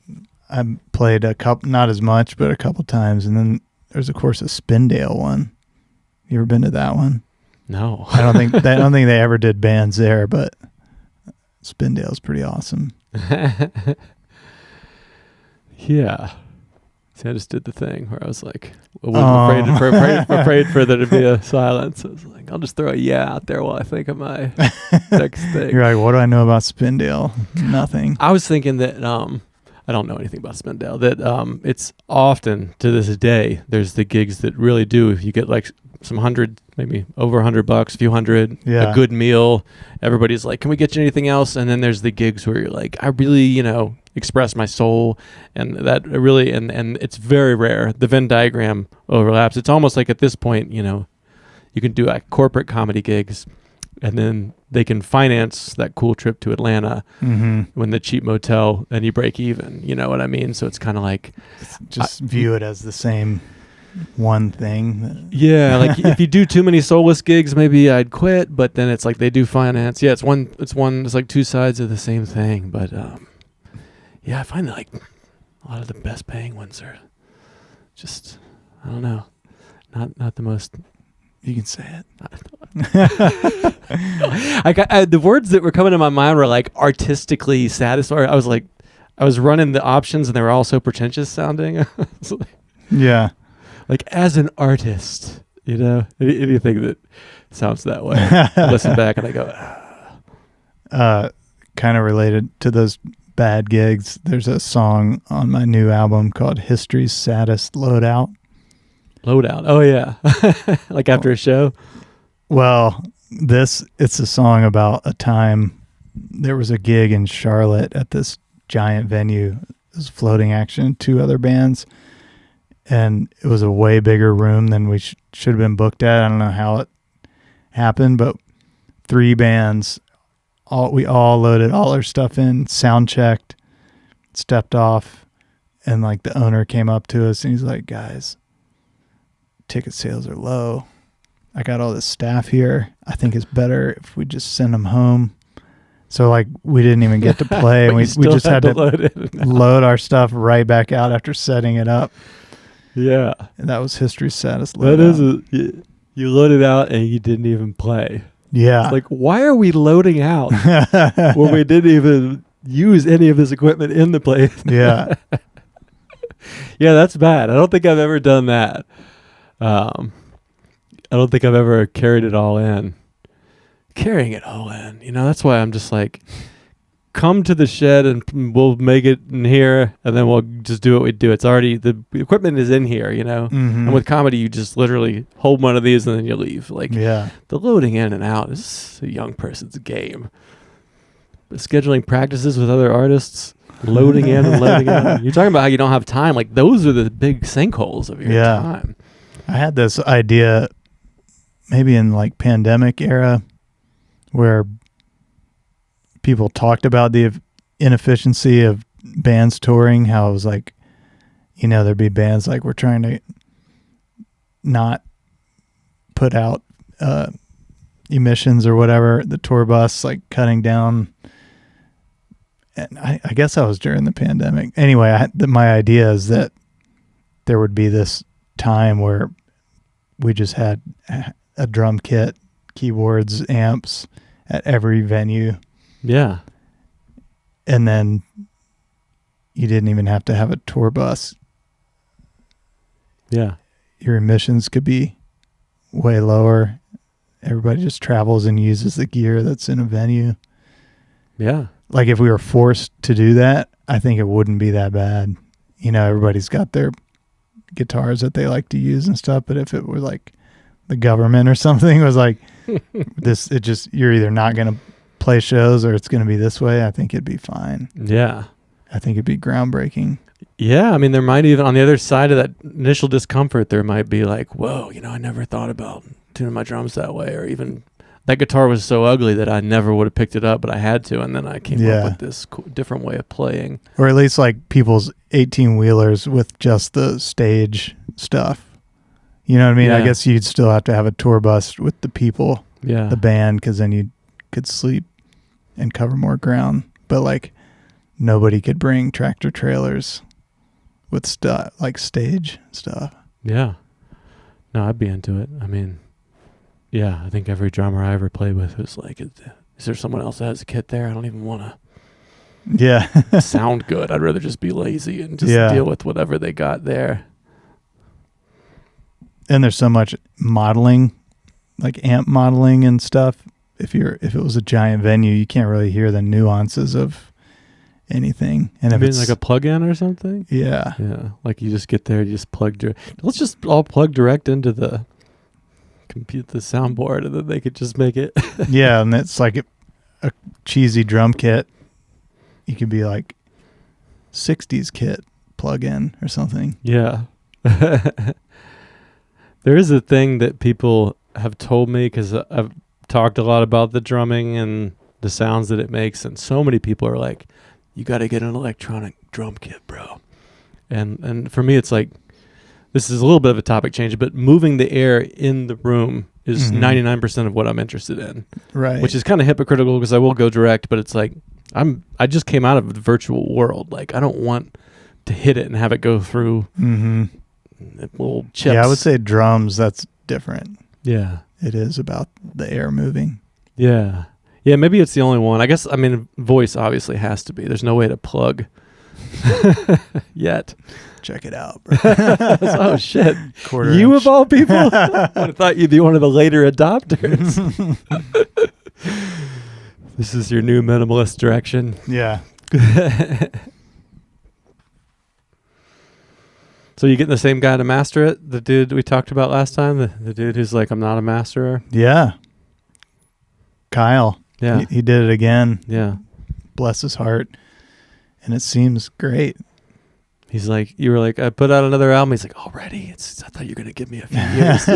I played a couple, not as much, but a couple times. And then there's of course a Spindale one. You ever been to that one? No. I don't think they ever did bands there, but Spindale's pretty awesome. Yeah. See, I just did the thing where I was like, afraid for there to be a silence. I was like, I'll just throw a out there while I think of my next thing. You're like, what do I know about Spindale? Nothing. I was thinking that I don't know anything about Spindale. That it's often to this day there's the gigs that really do. If you get like some hundred, maybe over $100, a few hundred, Yeah. a good meal, everybody's like, "Can we get you anything else?" And then there's the gigs where you're like, "I really, express my soul," and that really and it's very rare. The Venn diagram overlaps. It's almost like at this point, you can do like corporate comedy gigs, and then they can finance that cool trip to Atlanta when the cheap motel, and you break even. You know what I mean? So it's kind of like Just view it as the same one thing. yeah, like if you do too many soulless gigs, maybe I'd quit. But then it's like they do finance. Yeah, it's like two sides of the same thing. But yeah, I find that like a lot of the best paying ones are just, I don't know, not the most. You can say it. The words that were coming to my mind were like artistically satisfying. I was running the options and they were all so pretentious sounding. Yeah. Like as an artist, anything that sounds that way. I listen back and I go, kind of related to those bad gigs. There's a song on my new album called History's Saddest Loadout. Loadout. Oh yeah. Like after a show. Well, it's a song about a time there was a gig in Charlotte at this giant venue. It was Floating Action, 2 other bands. And it was a way bigger room than we should have been booked at. I don't know how it happened, but 3 bands, we all loaded all our stuff in, sound checked, stepped off, and like the owner came up to us and he's like, "Guys, ticket sales are low. I got all this staff here. I think it's better if we just send them home." So like we didn't even get to play. And we just had to load our stuff right back out after setting it up. Yeah. And that was History's Saddest That Loadout. is you loaded out and you didn't even play. Yeah. It's like, why are we loading out when we didn't even use any of this equipment in the place? Yeah. Yeah, that's bad. I don't think I've ever done that. I don't think I've ever carried it all in. Carrying it all in. That's why I'm just like, come to the shed and we'll make it in here and then we'll just do what we do. It's already, the equipment is in here, And with comedy, you just literally hold one of these and then you leave. Like, Yeah. the loading in and out is a young person's game. But scheduling practices with other artists, loading in and loading out. You're talking about how you don't have time. Like, those are the big sinkholes of your time. I had this idea maybe in like pandemic era where people talked about the inefficiency of bands touring, how it was like, there'd be bands like, we're trying to not put out emissions or whatever, the tour bus, like cutting down. And I guess that was during the pandemic. Anyway, my idea is that there would be this time where we just had a drum kit, keyboards, amps at every venue. Yeah. And then you didn't even have to have a tour bus. Yeah. Your emissions could be way lower. Everybody just travels and uses the gear that's in a venue. Yeah. Like if we were forced to do that, I think it wouldn't be that bad. Everybody's got their guitars that they like to use and stuff. But if it were like the government or something, it was like you're either not going to play shows or it's going to be this way, I think it'd be fine. Yeah. I think it'd be groundbreaking. Yeah, I mean, there might even, on the other side of that initial discomfort, there might be like, whoa, I never thought about tuning my drums that way, or even that guitar was so ugly that I never would have picked it up, but I had to, and then I came up with this different way of playing. Or at least like people's 18-wheelers with just the stage stuff. You know what I mean? Yeah. I guess you'd still have to have a tour bus with the people, the band, because then you could sleep and cover more ground. But like nobody could bring tractor trailers with stuff like stage stuff. Yeah. No, I'd be into it. I mean, yeah, I think every drummer I ever played with was like, is there someone else that has a kit there? I don't even want to sound good. I'd rather just be lazy and just deal with whatever they got there. And there's so much modeling, like amp modeling and stuff. If it was a giant venue, you can't really hear the nuances of anything. And if it's like a plug-in or something, yeah, like you just get there, you just plug. Let's just all plug direct into the soundboard, and then they could just make it. Yeah, and it's like a cheesy drum kit. You could be like 60s kit plug-in or something. Yeah. There is a thing that people have told me, because I've talked a lot about the drumming and the sounds that it makes, and so many people are like, you got to get an electronic drum kit, bro. And for me, it's like, this is a little bit of a topic change, but moving the air in the room is 99% of what I'm interested in. Right. Which is kind of hypocritical, because I will go direct, but it's like, I just came out of the virtual world. Like, I don't want to hit it and have it go through little chips. Yeah, I would say drums, that's different. Yeah. It is about the air moving. Yeah. Yeah, maybe it's the only one. I guess, I mean, voice obviously has to be. There's no way to plug yet. Check it out, bro. Oh, shit. You of all people? I would have thought you'd be one of the later adopters. This is your new minimalist direction. Yeah. So you getting the same guy to master it? The dude we talked about last time? The dude who's like, I'm not a masterer? Yeah. Kyle. Yeah. He did it again. Yeah. Bless his heart. And it seems great. He's like, you were like, I put out another album. He's like, already? I thought you were going to give me a few years.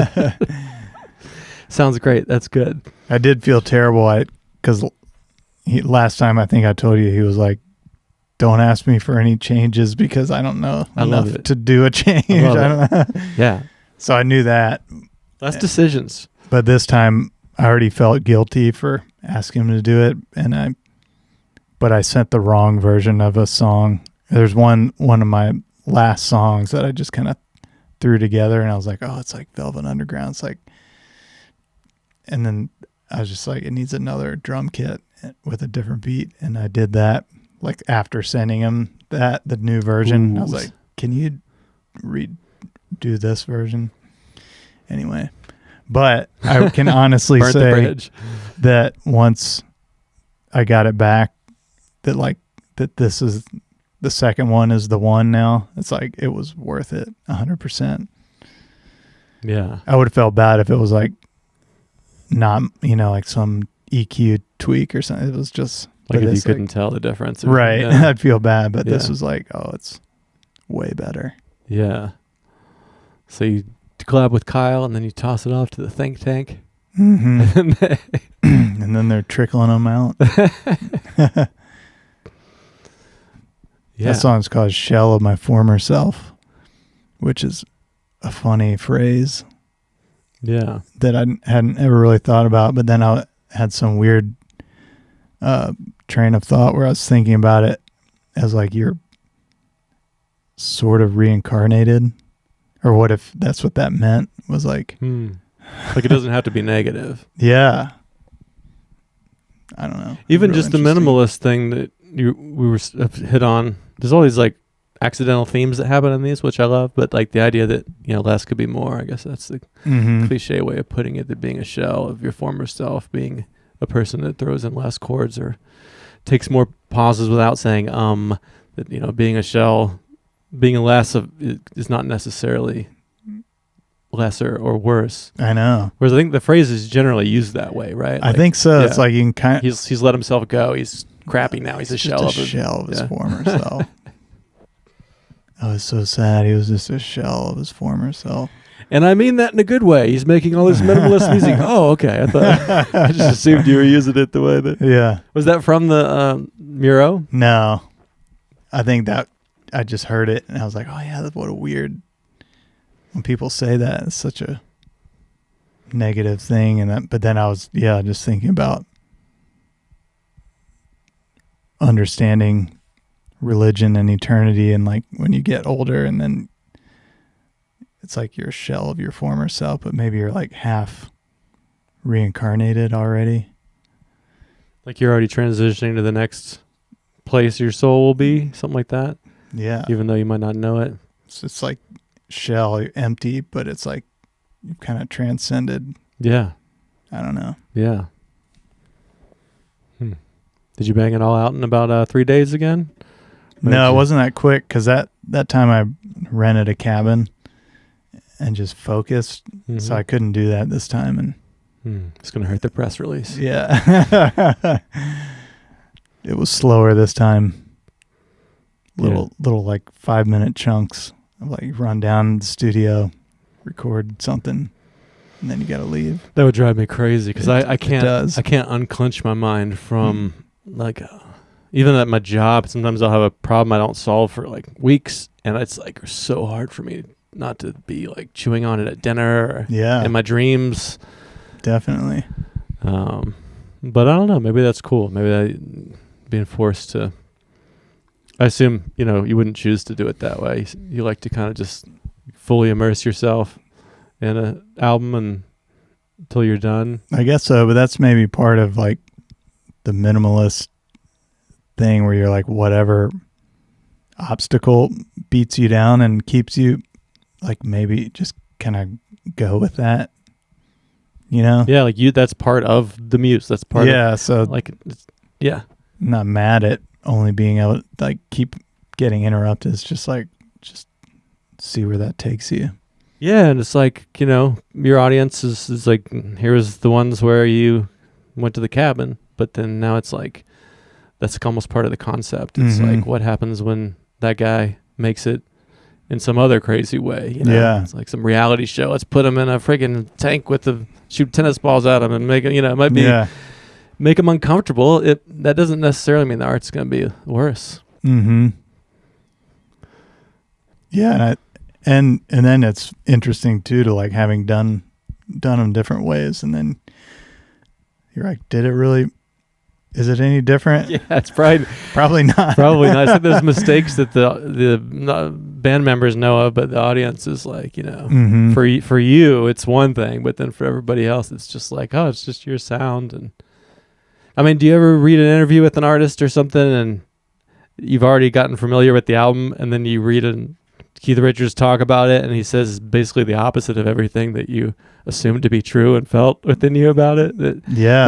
Sounds great. That's good. I did feel terrible because last time I think I told you, he was like, don't ask me for any changes because I don't know enough to do a change. I don't know. Yeah. So I knew that. That's decisions. But this time I already felt guilty for asking him to do it. But I sent the wrong version of a song. There's one of my last songs that I just kind of threw together, and I was like, oh, it's like Velvet Underground. It's like, and then I was just like, it needs another drum kit with a different beat. And I did that like after sending him the new version. Ooh. I was like, can you redo this version? Anyway, but I can honestly say that once I got it back, that this is the second one is the one now. It's like, it was worth it 100%. Yeah. I would have felt bad if it was like not, like some EQ tweak or something. It was just like if you couldn't tell the difference. Right. Yeah. I'd feel bad, but this was like, oh, it's way better. Yeah. So you collab with Kyle and then you toss it off to the think tank. Mm-hmm. And then they're trickling them out. Yeah. That song's called Shell of My Former Self, which is a funny phrase. Yeah. That I hadn't ever really thought about, but then I had some weird train of thought where I was thinking about it as like you're sort of reincarnated, or what if that's what that meant, was like like it doesn't have to be negative. Yeah. I don't know. Even just the minimalist thing that we were hit on. There's all these like accidental themes that happen in these, which I love, but like the idea that, less could be more, I guess that's the cliche way of putting it, that being a shell of your former self, being a person that throws in less chords or takes more pauses without saying that, being a shell being less of is not necessarily lesser or worse. I know. Whereas I think the phrase is generally used that way, right? I think so. Yeah. It's like you can kind of... He's let himself go. He's crappy now. He's a shell of his former self. I was so sad. He was just a shell of his former self. And I mean that in a good way. He's making all this minimalist music. Oh, okay. I thought I just assumed you were using it the way that... Yeah. Was that from the Muro? No. I think that I just heard it and I was like, oh yeah, what a weird... When people say that, it's such a negative thing. But then I was, just thinking about understanding religion and eternity, and like when you get older and then it's like you're a shell of your former self, but maybe you're like half reincarnated already. Like you're already transitioning to the next place your soul will be, something like that. Yeah. Even though you might not know it. So it's like shell, empty, but it's like you've kind of transcended. Yeah. I don't know. Yeah. Did you bang it all out in about 3 days again? No, it wasn't that quick because that time I rented a cabin and just focused, so I couldn't do that this time. And it's going to hurt the press release. Yeah. It was slower this time. Little like 5-minute chunks of like run down the studio, record something, and then you got to leave. That would drive me crazy because I can't unclench my mind from like even at my job. Sometimes I'll have a problem I don't solve for like weeks, and it's like so hard for me not to be like chewing on it at dinner or in my dreams. Definitely. But I don't know. Maybe that's cool. Maybe that being forced to. I assume you wouldn't choose to do it that way. You like to kind of just fully immerse yourself in an album until you're done. I guess so, but that's maybe part of like the minimalist thing where you're like whatever obstacle beats you down and keeps you like maybe just kind of go with that, Yeah, like that's part of the muse. That's part of so like I'm not mad at only being able to like keep getting interrupted. It's just like just see where that takes you. Yeah, and it's like, your audience is like, here's the ones where you went to the cabin, but then now it's like, that's almost part of the concept. It's like, what happens when that guy makes it in some other crazy way? Yeah. It's like some reality show. Let's put him in a friggin' tank shoot tennis balls at him and make it, it might be, make him uncomfortable. That doesn't necessarily mean the art's going to be worse. Yeah, and then it's interesting too to like having done them different ways, and then you're like, did it really? Is it any different? Yeah, it's probably not. Probably not. I think there's mistakes that the band members know of, but the audience is like, for you it's one thing, but then for everybody else it's just like, oh, it's just your sound. And I mean, do you ever read an interview with an artist or something and you've already gotten familiar with the album, and then you read Keith Richards talk about it, and he says basically the opposite of everything that you assumed to be true and felt within you about it?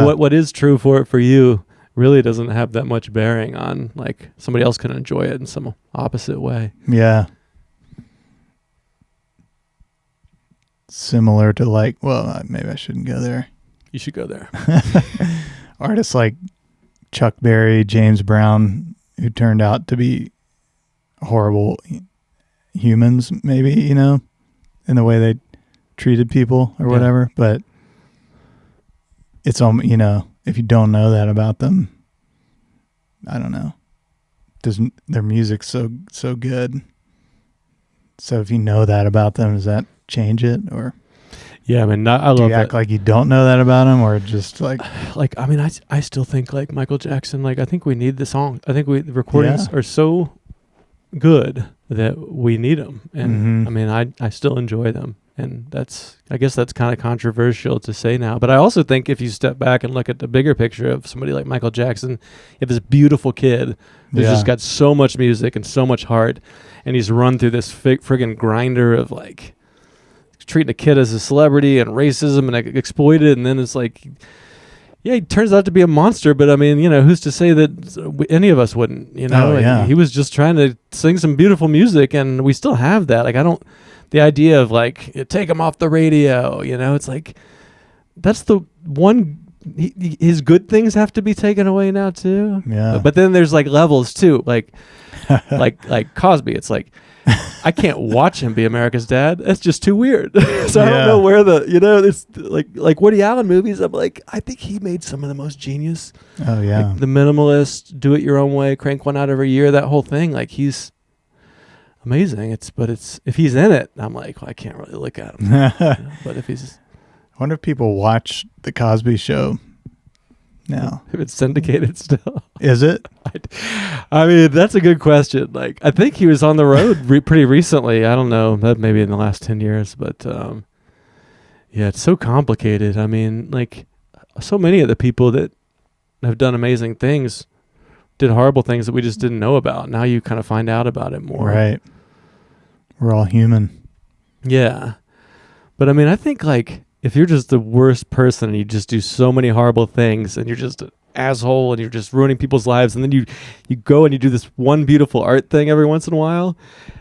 What is true for you really doesn't have that much bearing on, like, somebody else can enjoy it in some opposite way. Yeah. Similar to like, well, maybe I shouldn't go there. You should go there. Artists like Chuck Berry, James Brown, who turned out to be horrible humans, maybe, in the way they treated people or whatever. But it's, if you don't know that about them, I don't know. Their music's so good. So if you know that about them, does that change it? Or yeah, I mean, I love do you act like you don't know that about them, or just like I mean, I still think like Michael Jackson. Like, I think we need the song. I think the recordings are so good that we need them, and I mean, I still enjoy them. And I guess that's kind of controversial to say now. But I also think if you step back and look at the bigger picture of somebody like Michael Jackson, you have this beautiful kid who's just got so much music and so much heart, and he's run through this friggin' grinder of like treating a kid as a celebrity and racism and exploited, and then it's like Yeah, he turns out to be a monster, but I mean, who's to say that any of us wouldn't, Oh, yeah. He was just trying to sing some beautiful music, and we still have that. Like, the idea of like, take him off the radio, it's like, that's the one, his good things have to be taken away now too. Yeah. But then there's like levels too, like Cosby. It's like, I can't watch him be America's dad. That's just too weird. So I don't know where it's like Woody Allen movies. I'm like, I think he made some of the most genius. Oh yeah. Like The Minimalist, Do It Your Own Way, crank one out every year. That whole thing, like he's amazing. But if he's in it, I'm like, well, I can't really look at him. But if he's, I wonder if people watch the Cosby Show now. if it's syndicated still. Is it? I mean, that's a good question. Like, I think he was on the road pretty recently. I don't know, that maybe in the last 10 years, but yeah, it's so complicated. I mean, like, so many of the people that have done amazing things did horrible things that we just didn't know about. Now you kind of find out about it more. Right. We're all human. Yeah. But I mean, I think like, if you're just the worst person and you just do so many horrible things and you're just an asshole and you're just ruining people's lives, and then you go and you do this one beautiful art thing every once in a while,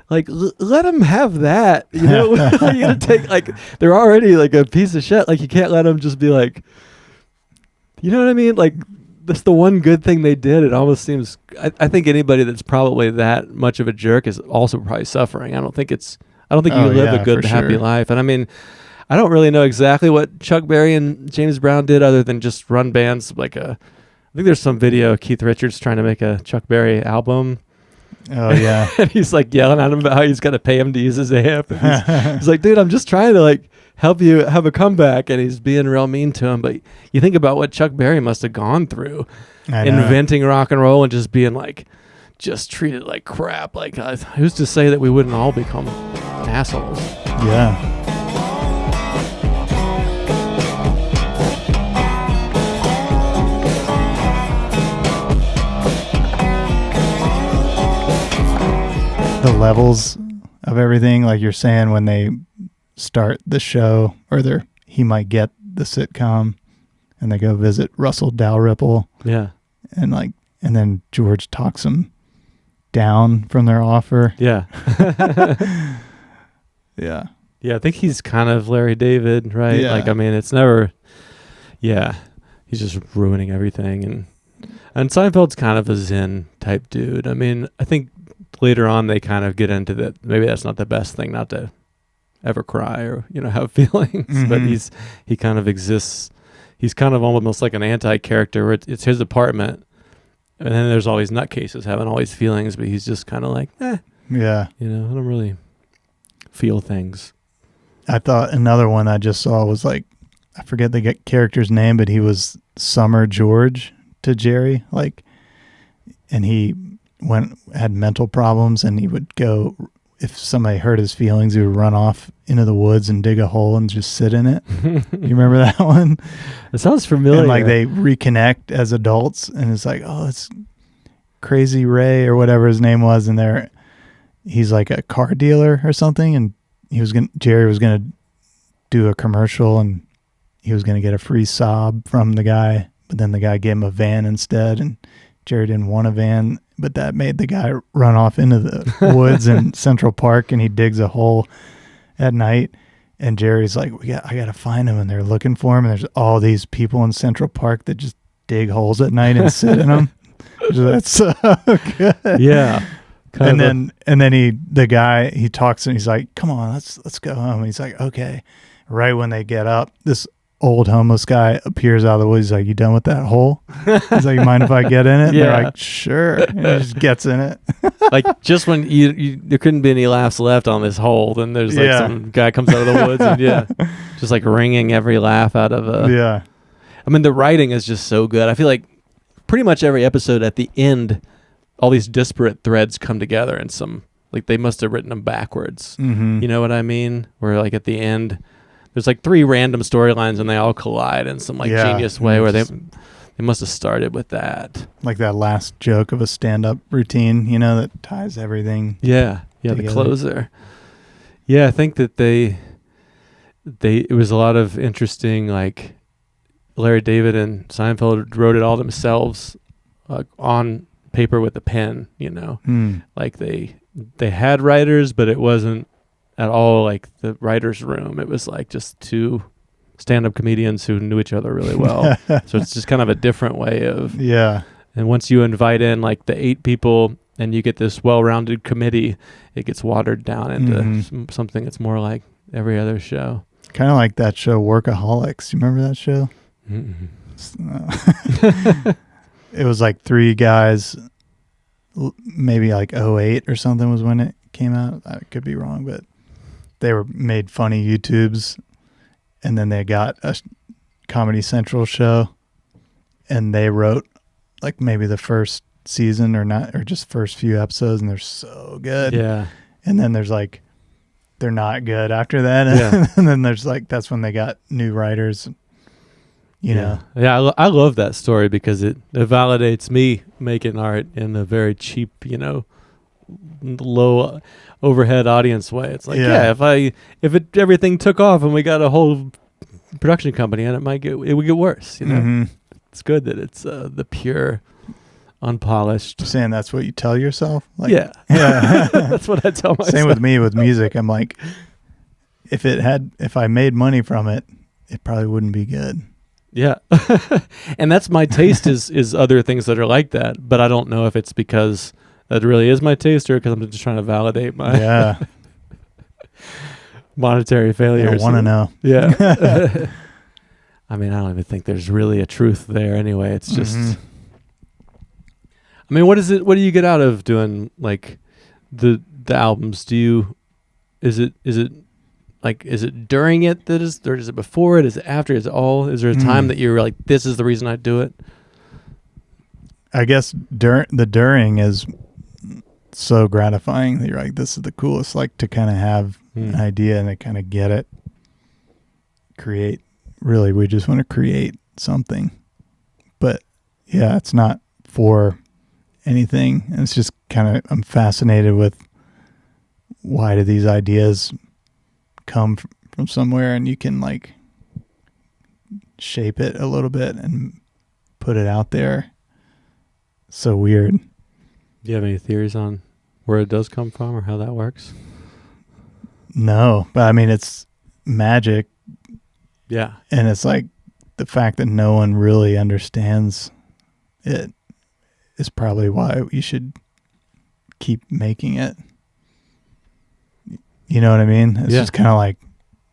like let them have that. You gotta take, like, they're already like a piece of shit. Like, you can't let them just be like, you know what I mean? Like, that's the one good thing they did. It almost seems, I think anybody that's probably that much of a jerk is also probably suffering. I don't think you live a good, happy life. And I mean, I don't really know exactly what Chuck Berry and James Brown did other than just run bands. I think there's some video of Keith Richards trying to make a Chuck Berry album. Oh yeah. And he's like yelling at him about how he's got to pay him to use his amp. He's like, dude, I'm just trying to like help you have a comeback. And he's being real mean to him. But you think about what Chuck Berry must have gone through inventing rock and roll and just being like, just treated like crap. Like, who's to say that we wouldn't all become assholes? Yeah. The levels of everything, like you're saying, when they start the show, or he might get the sitcom, and they go visit Russell Dalrymple. Yeah, and then George talks them down from their offer. Yeah, yeah, yeah. I think he's kind of Larry David, right? Yeah. Like, I mean, it's never. Yeah, he's just ruining everything, and Seinfeld's kind of a Zen type dude. I mean, I think later on they kind of get into that. Maybe that's not the best thing, not to ever cry or have feelings. Mm-hmm. But he kind of exists. He's kind of almost like an anti-character where it's his apartment, and then there's all these nutcases having all these feelings, but he's just kind of like, yeah, I don't really feel things. I thought another one I just saw was like, I forget the character's name, but he was Summer George to Jerry, like, and he had mental problems, and he would go, if somebody hurt his feelings, he would run off into the woods and dig a hole and just sit in it. You remember that one? It sounds familiar. And like they reconnect as adults, and it's like, oh, it's Crazy Ray or whatever his name was, and he's like a car dealer or something, and Jerry was gonna do a commercial, and he was gonna get a free sob from the guy, but then the guy gave him a van instead, and Jerry didn't want a van, but that made the guy run off into the woods in Central Park, and he digs a hole at night, and Jerry's like, I got to find him, and they're looking for him, and there's all these people in Central Park that just dig holes at night and sit in them. That's so good. Yeah. And then the guy, he talks and he's like, come on, let's go home. He's like, okay. Right when they get up, this old homeless guy appears out of the woods. He's like, you done with that hole? He's like, you mind if I get in it? Yeah. They're like, sure. And he just gets in it. Like, just when there couldn't be any laughs left on this hole, then there's like some guy comes out of the woods and just like wringing every laugh out of yeah. I mean, the writing is just so good. I feel like pretty much every episode at the end, all these disparate threads come together, and like they must have written them backwards. Mm-hmm. You know what I mean? Where like at the end, there's like 3 random storylines and they all collide in some like genius way where they must have started with that. Like that last joke of a stand-up routine, that ties everything. Yeah. Yeah. Together. The closer. Yeah. I think that it was a lot of interesting, like Larry David and Seinfeld wrote it all themselves on paper with a pen, like they had writers, but it wasn't at all like the writer's room. It was like just two stand-up comedians who knew each other really well. So it's just kind of a different way of, and once you invite in like the 8 people and you get this well-rounded committee, it gets watered down into something that's more like every other show. Kind of like that show Workaholics. You remember that show? It was like 3 guys, maybe like 2008 or something was when it came out. I could be wrong, but they were made funny YouTubes, and then they got a Comedy Central show, and they wrote like maybe the first season or just first few episodes, and they're so good. Yeah. And then there's like, they're not good after that. And, and then there's like, that's when they got new writers, you know? Yeah. I love that story because it validates me making art in a very cheap, low overhead audience way. It's like, if everything took off and we got a whole production company, and it would get worse, It's good that it's the pure, unpolished. You're saying that's what you tell yourself? Like, yeah. That's what I tell myself. Same with me with music. I'm like, if I made money from it, it probably wouldn't be good. Yeah. And that's my taste is other things that are like that, but I don't know if it's because that really is my taste or because I'm just trying to validate my monetary failures. I want to know. Yeah. I mean, I don't even think there's really a truth there anyway. It's just, I mean, what do you get out of doing like the albums? Is it during it that is, or is it before it? Is it after? Is there a time that you're like, this is the reason I do it? I guess during is so gratifying that you're like, this is the coolest, like to kind of have an idea and to kind of get it, create. Really, we just want to create something. But yeah, it's not for anything. And it's just kind of, I'm fascinated with why do these ideas come from somewhere, and you can like shape it a little bit and put it out there. So weird. Do you have any theories on where it does come from or how that works? No, but I mean, it's magic. Yeah. And it's like the fact that no one really understands it is probably why you should keep making it. You know what I mean? It's just kind of like,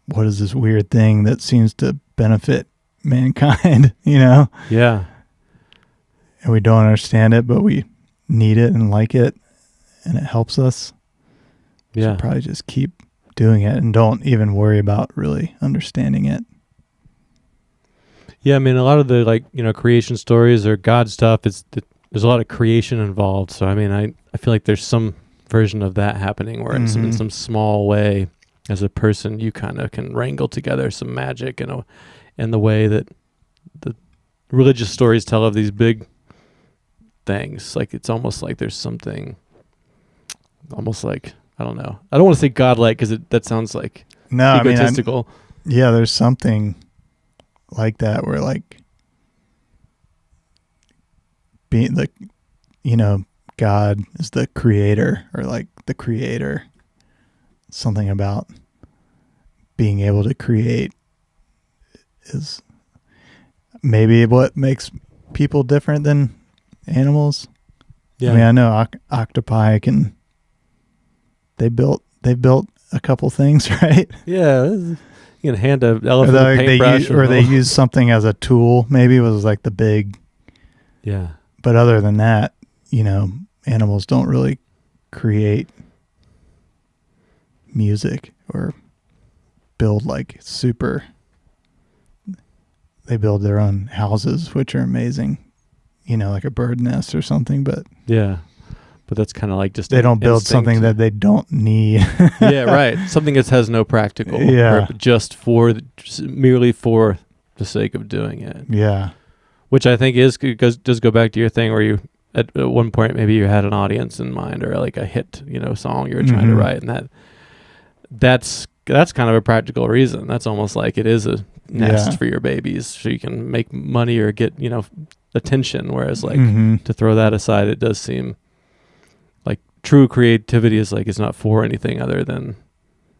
what is this weird thing that seems to benefit mankind, Yeah. And we don't understand it, but we need it and like it, and it helps us. Yeah. So probably just keep doing it and don't even worry about really understanding it. Yeah, I mean, a lot of the creation stories or God stuff, there's a lot of creation involved. So I mean, I feel like there's some version of that happening where in some small way, as a person, you kind of can wrangle together some magic in the way that the religious stories tell of these big things. Like it's almost like there's something, almost like, I don't know. I don't want to say godlike because that sounds like egotistical. There's something like that where like being the, God is the creator, or like the creator, something about being able to create is maybe what makes people different than animals. Yeah. I mean, I know octopi they built a couple things, right? Yeah. You can hand an elephant a paintbrush. They use something as a tool. Maybe it was like the big. Yeah. But other than that, animals don't really create music or build like they build their own houses, which are amazing, like a bird nest or something. But yeah, but that's kind of like just they don't build something that they don't need. Yeah, right. Something that has no practical purpose, merely for the sake of doing it. Yeah. Which I think does go back to your thing where you, at one point, maybe you had an audience in mind or like a hit, song you were trying to write. And that's kind of a practical reason. That's almost like it is a nest Yeah. for your babies so you can make money or get, attention. Whereas like Mhm. to throw that aside, it does seem like true creativity is like, it's not for anything other than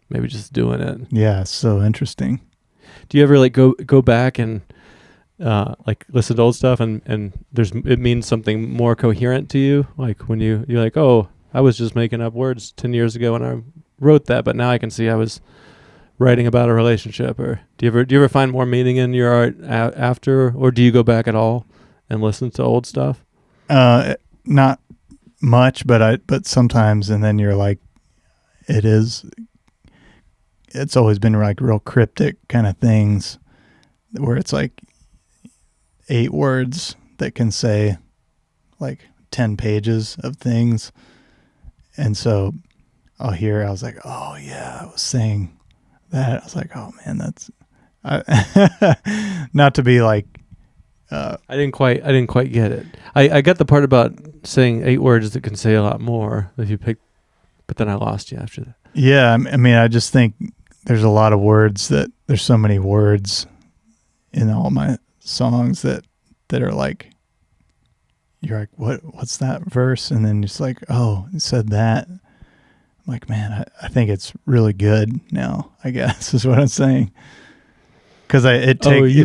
maybe just doing it. Yeah, so interesting. Do you ever like go back and like listen to old stuff and it means something more coherent to you? Like when you're like, oh, I was just making up words 10 years ago when I wrote that, but now I can see I was writing about a relationship. Or do you ever find more meaning in your art after, or do you go back at all and listen to old stuff? Not much, but sometimes, and then you're like, it's always been like real cryptic kind of things where it's like 8 words that can say like 10 pages of things. And so I was like, oh yeah, I was saying that. I was like, oh man, not to be like, I didn't quite get it. I got the part about saying 8 words that can say a lot more if you pick, but then I lost you after that. yeah, I mean, I just think there's a lot of words there's so many words in all my songs that are like, you're like, what's that verse? And then it's like, oh, it said that. I'm like, man, I think it's really good now, I guess is what I'm saying. Because it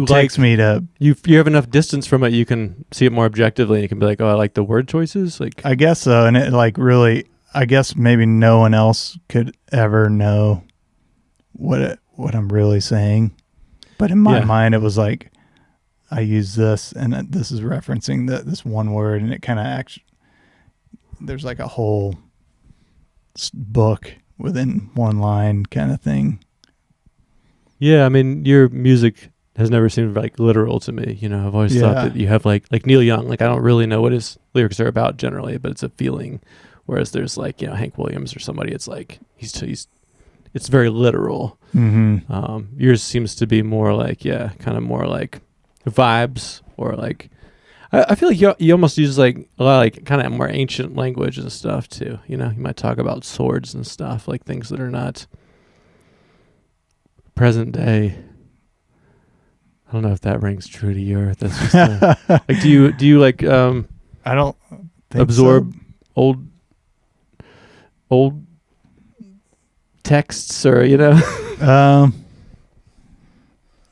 takes me to... You have enough distance from it, you can see it more objectively, and you can be like, oh, I like the word choices. Like, I guess so. And it like really, I guess maybe no one else could ever know what I'm really saying. But in my mind, it was like, I use this, and this is referencing this one word, and it kind of there's like a whole book within one line kind of thing. Yeah, I mean, your music has never seemed like literal to me. I've always thought that you have like Neil Young. Like, I don't really know what his lyrics are about generally, but it's a feeling. Whereas there's like, Hank Williams or somebody, it's like it's very literal. Mm-hmm. Yours seems to be more like, kind of more like vibes, or like I feel like you almost use like a lot of like kind of more ancient language and stuff too. You might talk about swords and stuff, like things that are not present day. I don't know if that rings true to you, or if that's just like, do you like I don't think absorb so. old texts, or I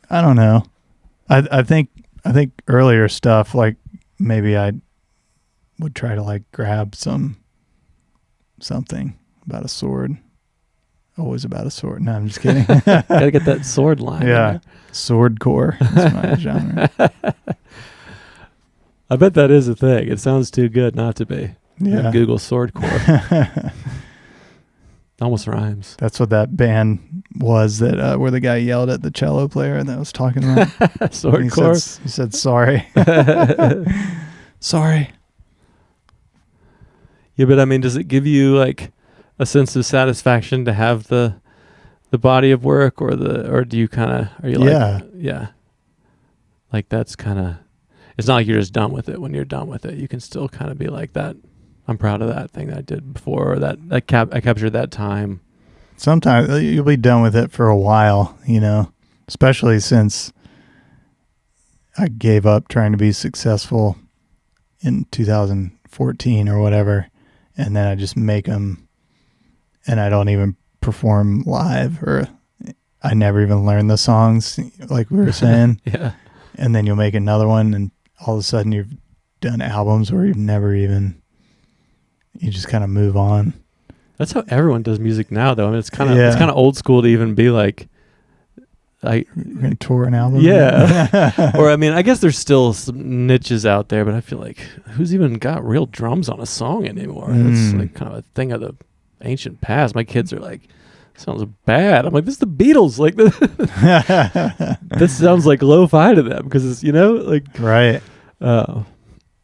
don't know. I think earlier stuff, like maybe I would try to like grab something about a sword. Always about a sword. No, I'm just kidding. Gotta get that sword line. Yeah, swordcore. That's my genre. I bet that is a thing. It sounds too good not to be. Yeah. Google swordcore. Almost rhymes. That's what that band was that where the guy yelled at the cello player that was talking about. Swordcore. He said sorry. Sorry. Yeah, but I mean, does it give you like a sense of satisfaction to have the body of work, or do you like that's kind of, it's not like you're just done with it. When you're done with it, you can still kind of be like that. I'm proud of that thing that I did before, or that I captured that time. Sometimes you'll be done with it for a while, especially since I gave up trying to be successful in 2014 or whatever. And then I just make them, and I don't even perform live, or I never even learn the songs like we were saying. Yeah. And then you'll make another one, and all of a sudden you've done albums where you've never even, you just kind of move on. That's how everyone does music now, though. I mean, it's kind of old school to even be like, we're gonna tour an album. Yeah. Or I mean, I guess there's still some niches out there, but I feel like who's even got real drums on a song anymore? That's like kind of a thing of the ancient past. My kids are like, sounds bad. I'm like, this is the Beatles. Like this sounds like lo-fi to them, because it's like right.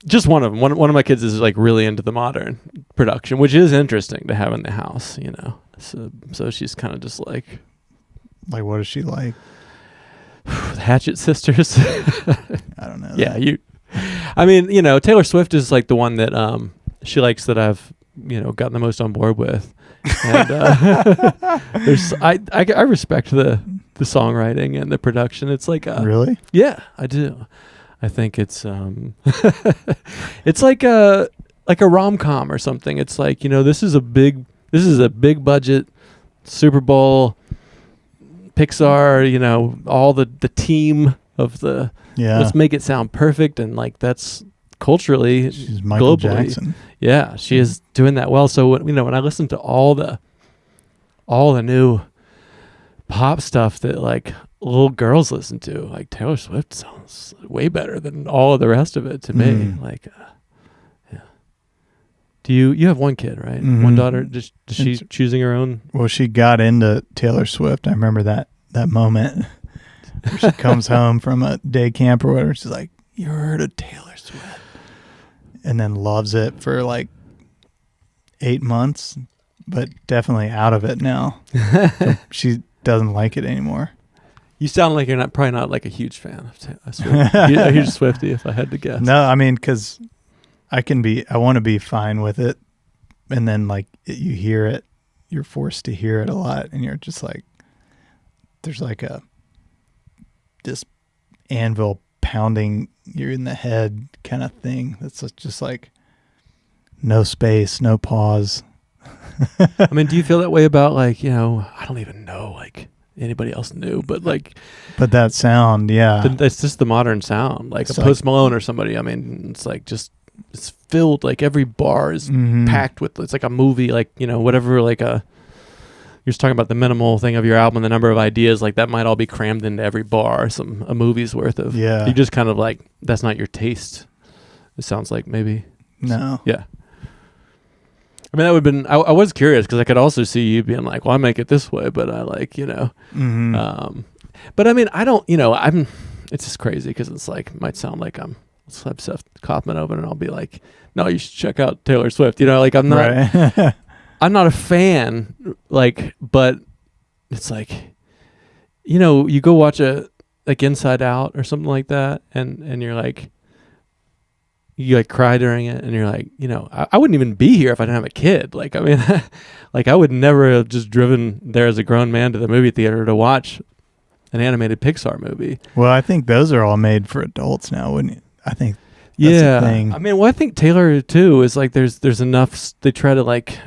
Just one of them. One of my kids is like really into the modern production, which is interesting to have in the house. So she's kind of just like what is she like? The Hatchet Sisters. I don't know. Yeah, I mean, Taylor Swift is like the one that she likes, that I've gotten the most on board with. And I respect the the songwriting and the production. It's like Really? yeah, I do. I think it's it's like a rom-com or something. It's like, this is a big budget Super Bowl Pixar, all the team of the let's make it sound perfect, and like that's culturally, she's Michael globally. Jackson. Yeah, she is doing that well. So when I listen to all the new pop stuff that like little girls listen to, like Taylor Swift sounds way better than all of the rest of it to me. Like, yeah. Do you have one kid, right? Mm-hmm. One daughter? Does she choosing her own? Well, she got into Taylor Swift. I remember that moment. She comes home from a day camp or whatever. She's like, "You heard of Taylor Swift?" And then loves it for like 8 months, but definitely out of it now. She doesn't like it anymore. You sound like you're probably not like a huge fan of Taylor Swift. A huge Swiftie, if I had to guess. No, I mean, because I want to be fine with it, and then like you hear it, you're forced to hear it a lot, and you're just like, there's like this anvil pounding you in the head kind of thing. That's just like no space, no pause. I mean, do you feel that way about like, I don't even know like anybody else knew, but like, but that sound, yeah, it's just the modern sound, like it's a Post Malone or somebody. I mean, it's like it's filled, like every bar is packed with, it's like a movie, like, whatever, like you're just talking about the minimal thing of your album, the number of ideas, like that might all be crammed into every bar, a movie's worth of. Yeah. You just kind of like, that's not your taste. It sounds like maybe. No. Yeah. I mean, that would have been, I was curious because I could also see you being like, well, I make it this way, but I like, but I mean, I don't, it's just crazy because it's like, it might sound like let's have Seth Kauffman over and I'll be like, no, you should check out Taylor Swift. Like I'm not, right. I'm not a fan, like, but it's like, you go watch like Inside Out or something like that, and you're like, you like cry during it, and you're like, I wouldn't even be here if I didn't have a kid. Like, I mean, like I would never have just driven there as a grown man to the movie theater to watch an animated Pixar movie. Well, I think those are all made for adults now, wouldn't you? I think that's the thing. I mean, well, I think Taylor too is like there's enough. They try to like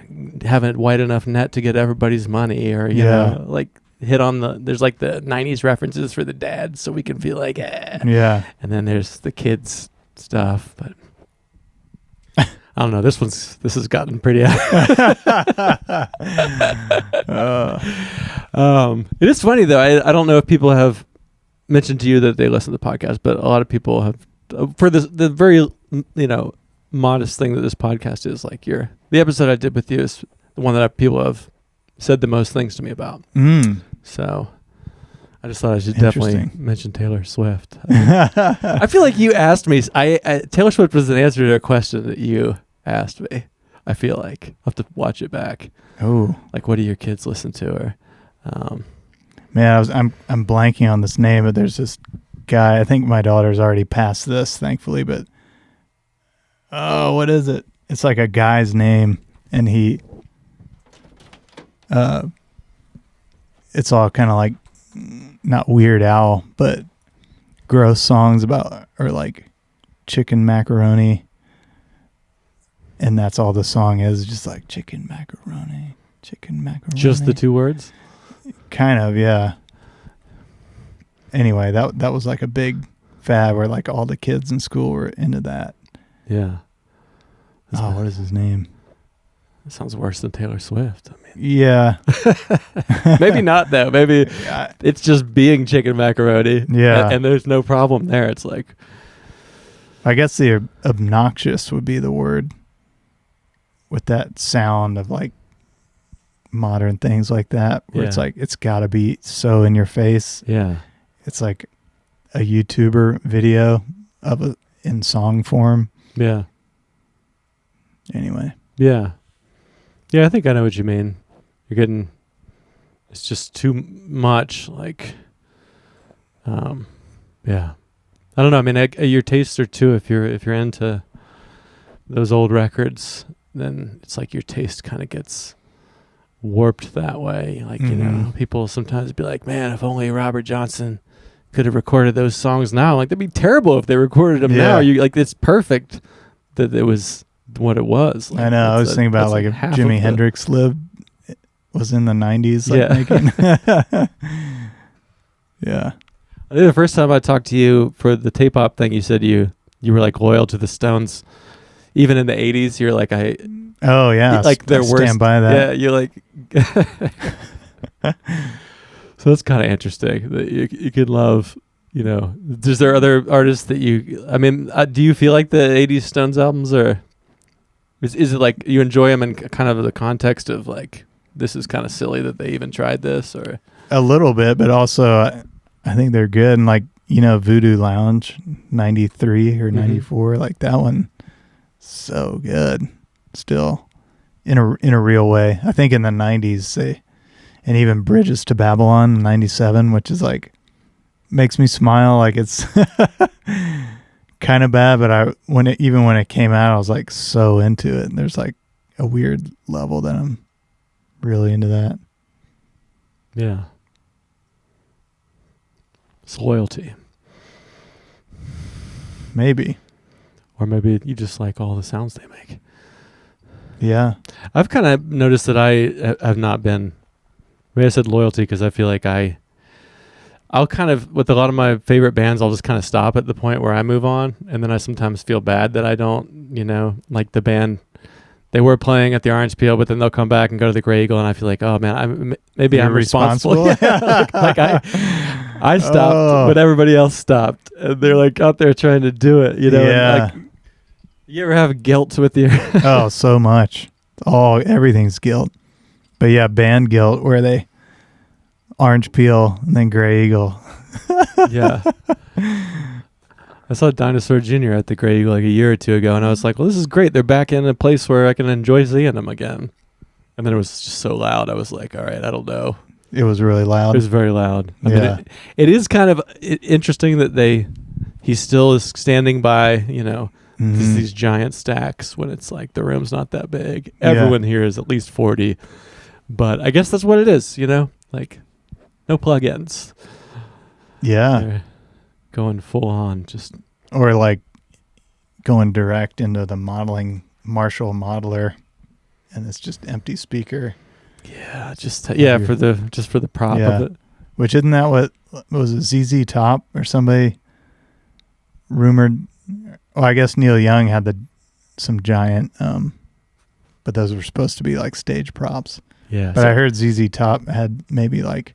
have a wide enough net to get everybody's money, or you know, like hit on there's like the 90s references for the dads, so we can feel like yeah. And then there's the kids stuff, but I don't know. This has gotten pretty. It is funny though. I don't know if people have mentioned to you that they listen to the podcast, but a lot of people have. For the very modest thing that this podcast is, like the episode I did with you is the one that people have said the most things to me about. So I just thought I should definitely mention Taylor Swift. I feel like you asked me. Taylor Swift was an answer to a question that you asked me. I feel like I'll have to watch it back. Oh, like what do your kids listen to? Or man, I'm blanking on this name, but there's this guy. I think my daughter's already passed this, thankfully, but what is it? It's like a guy's name, and he it's all kind of like not Weird Al, but gross songs about, or like chicken macaroni, and that's all the song is, just like chicken macaroni. Just the two words? Kind of, yeah. Anyway, that was like a big fad where like all the kids in school were into that. Yeah. What is his name? It sounds worse than Taylor Swift. I mean, yeah. Maybe not though. Maybe it's just being chicken macaroni. Yeah. And there's no problem there. It's like, I guess the obnoxious would be the word, with that sound of like modern things like that, where it's like it's got to be so in your face. Yeah. It's like a YouTuber video of in song form. Yeah. Anyway. Yeah. Yeah, I think I know what you mean. You're getting, it's just too much, like, yeah. I don't know. I mean, your tastes are too, if you're into those old records, then it's like your taste kind of gets warped that way. Like, you know, people sometimes be like, man, if only Robert Johnson could have recorded those songs now. Like, that'd be terrible if they recorded them now. You like, it's perfect that it was what it was. Like, I know. I was thinking about like if Jimi Hendrix was in the 90s. Like yeah. I think the first time I talked to you for the tape op thing, you said you were like loyal to the Stones. Even in the 80s, you're like, oh yeah, like their worst. Stand by that. Yeah, you're like. So that's kind of interesting that you could love. You know, is there other artists that you? I mean, do you feel like the '80s Stones albums are? Is it like you enjoy them in kind of the context of like this is kind of silly that they even tried this, or a little bit, but also I think they're good. And like, you know, Voodoo Lounge '93 or '94, like that one, so good. Still, in a real way. I think in the '90s and even Bridges to Babylon '97, which is like makes me smile. Like it's kind of bad, but when it came out, I was like so into it. And there's like a weird level that I'm really into that. Yeah. It's loyalty. Maybe. Or maybe you just like all the sounds they make. Yeah. I've kind of noticed that I have not been, maybe I said loyalty because I feel like I'll kind of, with a lot of my favorite bands, I'll just kind of stop at the point where I move on. And then I sometimes feel bad that I don't, you know, like the band, they were playing at the Orange Peel, but then they'll come back and go to the Grey Eagle. And I feel like, oh man, maybe I'm responsible. Yeah, like I stopped when everybody else stopped. And they're like out there trying to do it, you know? Yeah. Like, you ever have guilt with your... Oh, so much. Everything's guilt. But yeah, band guilt where they Orange Peel and then Grey Eagle. Yeah. I saw Dinosaur Jr. at the Grey Eagle like a year or two ago, and I was like, well, this is great. They're back in a place where I can enjoy seeing them again. And then it was just so loud. I was like, all right, I don't know. It was really loud. It was very loud. I mean, it is kind of interesting that he still is standing by, you know, these giant stacks when it's like the room's not that big. Everyone here is at least 40. But I guess that's what it is, you know? Like, no plugins. Yeah. They're going full on, just... Or like going direct into the Marshall modeler, and it's just empty speaker. Yeah, for the prop of it. Which isn't that what was it, ZZ Top or somebody rumored? Well, I guess Neil Young had some giant, but those were supposed to be like stage props. Yeah. But I heard ZZ Top had maybe like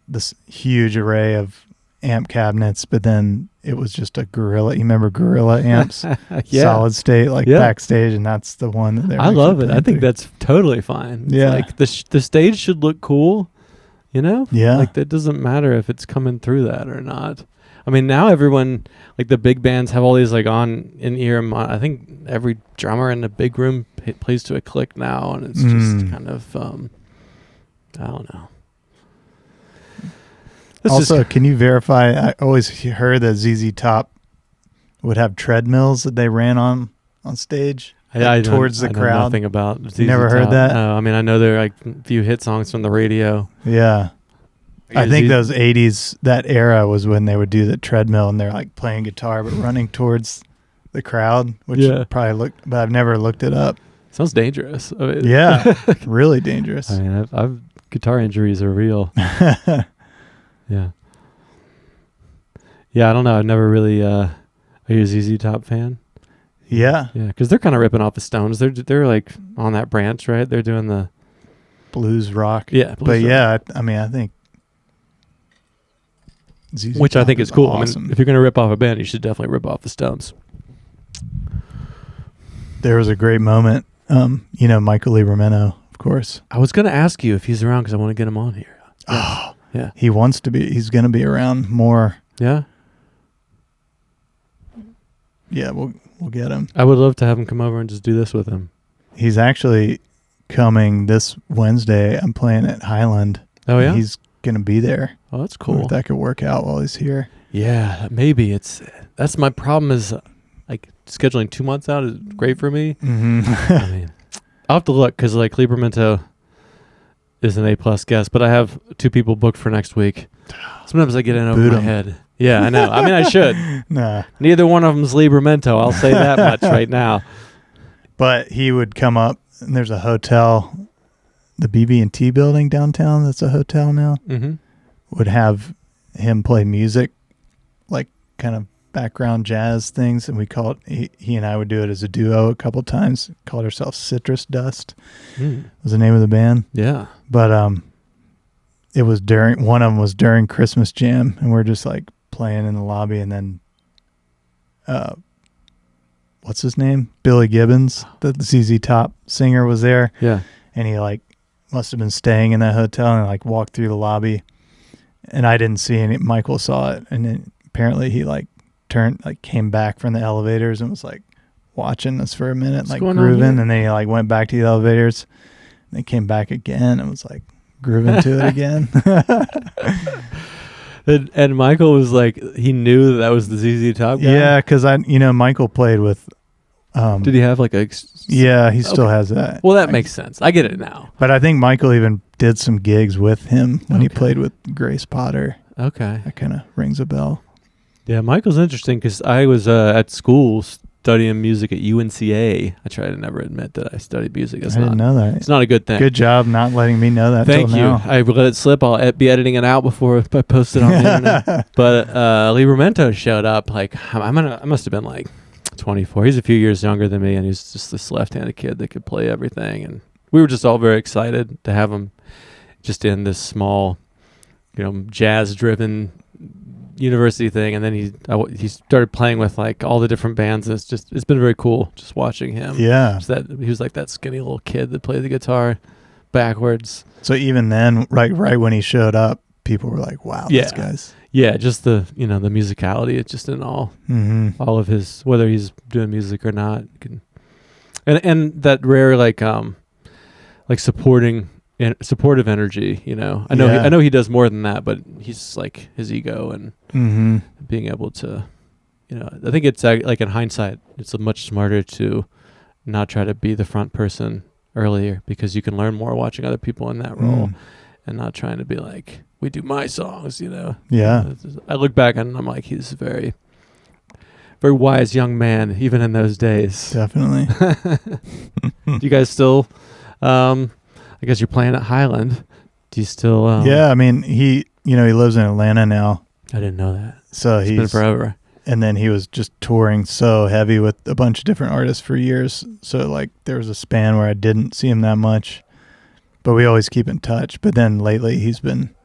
this huge array of amp cabinets, but then it was just a Gorilla. You remember Gorilla amps? Solid state, like backstage, and that's the one that they're... I love it. I think that's totally fine. It's like the stage should look cool, you know? Yeah. Like that doesn't matter if it's coming through that or not. I mean, now everyone, like the big bands have all these like in-ear, I think every drummer in the big room plays to a click now, and it's just kind of, I don't know. Also, can you verify, I always heard that ZZ Top would have treadmills that they ran on stage towards the crowd. I know nothing about ZZ Top. Never heard that? No, I mean, I know there are like a few hit songs from the radio. Yeah. I think those 80s, that era was when they would do the treadmill and they're like playing guitar but running towards the crowd, which probably but I've never looked it up. Sounds dangerous. I mean, yeah, really dangerous. I mean, I've guitar injuries are real. Yeah. Yeah, I don't know. I've never really... are you a ZZ Top fan? Yeah. Yeah, because they're kind of ripping off the Stones. They're like on that branch, right? They're doing the... Blues rock. Yeah. Blues rock. I mean, I think... ZZ Which Top I think is cool. Awesome. I mean, if you're going to rip off a band, you should definitely rip off the Stones. There was a great moment. You know, Michael Libremento, of course. I was going to ask you if he's around because I want to get him on here. Oh, yeah. He wants to be. He's going to be around more. Yeah. Yeah, we'll get him. I would love to have him come over and just do this with him. He's actually coming this Wednesday. I'm playing at Highland. Oh, yeah? He's going to be there. Oh, that's cool. If that could work out while he's here. Yeah, maybe. That's my problem is like scheduling 2 months out is great for me. Mm-hmm. I mean, I'll have to look because like Libermento is an A+ guest, but I have 2 people booked for next week. Sometimes I get in over my head. Yeah, I know. I mean, I should. Nah. Neither one of them's Libermento. I'll say that much right now. But he would come up, and there's a hotel, the BB&T building downtown. That's a hotel now. Mm-hmm. Would have him play music, like kind of background jazz things, and we call it. He and I would do it as a duo a couple times. Called ourselves Citrus Dust. Was the name of the band. Yeah, but it was one of them was during Christmas Jam, and we're just like playing in the lobby, and then what's his name? Billy Gibbons, the ZZ Top singer, was there. Yeah, and he like must have been staying in that hotel and like walked through the lobby, and I didn't see any. Michael saw it, and then apparently he like came back from the elevators and was like watching us for a minute, What's like going grooving, on, and then he like went back to the elevators, and then came back again and was like grooving to it again. and Michael was like, he knew that was the ZZ Top guy? Yeah, because Michael played with. Did he have like a? Yeah, he still has that. Well, that makes sense. I get it now. But I think Michael even did some gigs with him when he played with Grace Potter. Okay, that kind of rings a bell. Yeah, Michael's interesting because I was at school studying music at UNCA. I try to never admit that I studied music. I didn't know that. It's not a good thing. Good job not letting me know that. Thank you. Now. I let it slip. I'll be editing it out before I post it on the internet. But Libermento showed up. Like I must have been like 24. He's a few years younger than me, and he's just this left-handed kid that could play everything. And we were just all very excited to have him just in this small, jazz-driven university thing. And then he started playing with like all the different bands. And it's been very cool just watching him. Yeah, he was like that skinny little kid that played the guitar backwards. So even then, right when he showed up, people were like, "Wow, this guy's." Yeah, just the the musicality. It's just in all of his, whether he's doing music or not, and that rare like supportive energy. I know he does more than that, but he's like his ego and being able to, I think it's like in hindsight, it's much smarter to not try to be the front person earlier because you can learn more watching other people in that role and not trying to be like, we do my songs, Yeah. I look back and I'm like, he's a very, very wise young man, even in those days. Definitely. Do you guys still, I guess you're playing at Highland. Do you still? Yeah, I mean, he lives in Atlanta now. I didn't know that. So it's been forever. And then he was just touring so heavy with a bunch of different artists for years. So like there was a span where I didn't see him that much, but we always keep in touch. But then lately he's been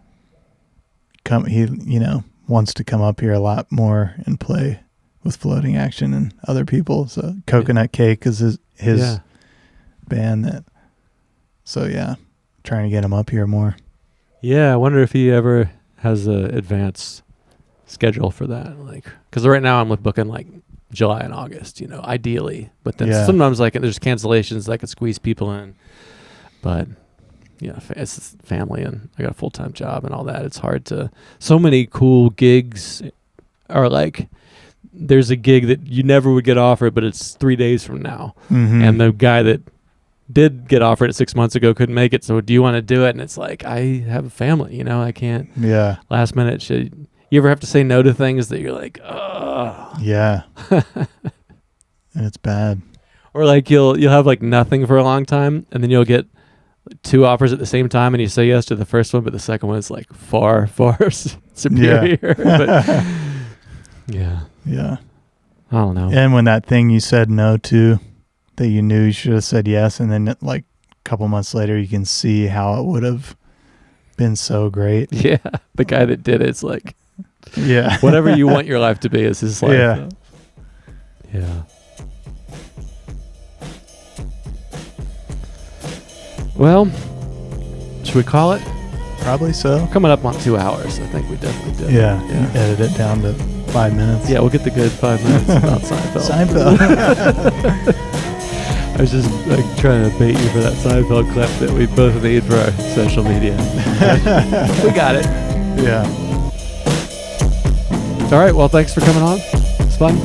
wants to come up here a lot more and play with Floating Action and other people. So Coconut Cake is his band trying to get him up here more. Yeah, I wonder if he ever has a advanced schedule for that. Like, because right now I'm booking like July and August, ideally. But then sometimes like there's cancellations that could squeeze people in. But it's family and I got a full-time job and all that. It's hard to. So many cool gigs are like. There's a gig that you never would get offered, but it's 3 days from now, and the guy that did get offered it 6 months ago couldn't make it. So do you want to do it? And it's like, I have a family, I can't. Yeah. Last minute shit. You ever have to say no to things that you're like, oh. Yeah. And it's bad. Or like you'll have like nothing for a long time, and then you'll get 2 offers at the same time, and you say yes to the first one, but the second one is like far, far superior. But yeah. I don't know. And when that thing you said no to, that you knew you should have said yes, and then like a couple months later, you can see how it would have been so great. Yeah, the guy that did it's like, whatever you want your life to be is his life. Yeah. Well, should we call it? Probably so. We're coming up on 2 hours. I think we definitely did. Yeah. Edit it down to 5 minutes. Yeah, we'll get the good 5 minutes about Seinfeld. I was just like trying to bait you for that Seinfeld clip that we both need for our social media. We got it. Yeah. All right. Well, thanks for coming on. It's fun.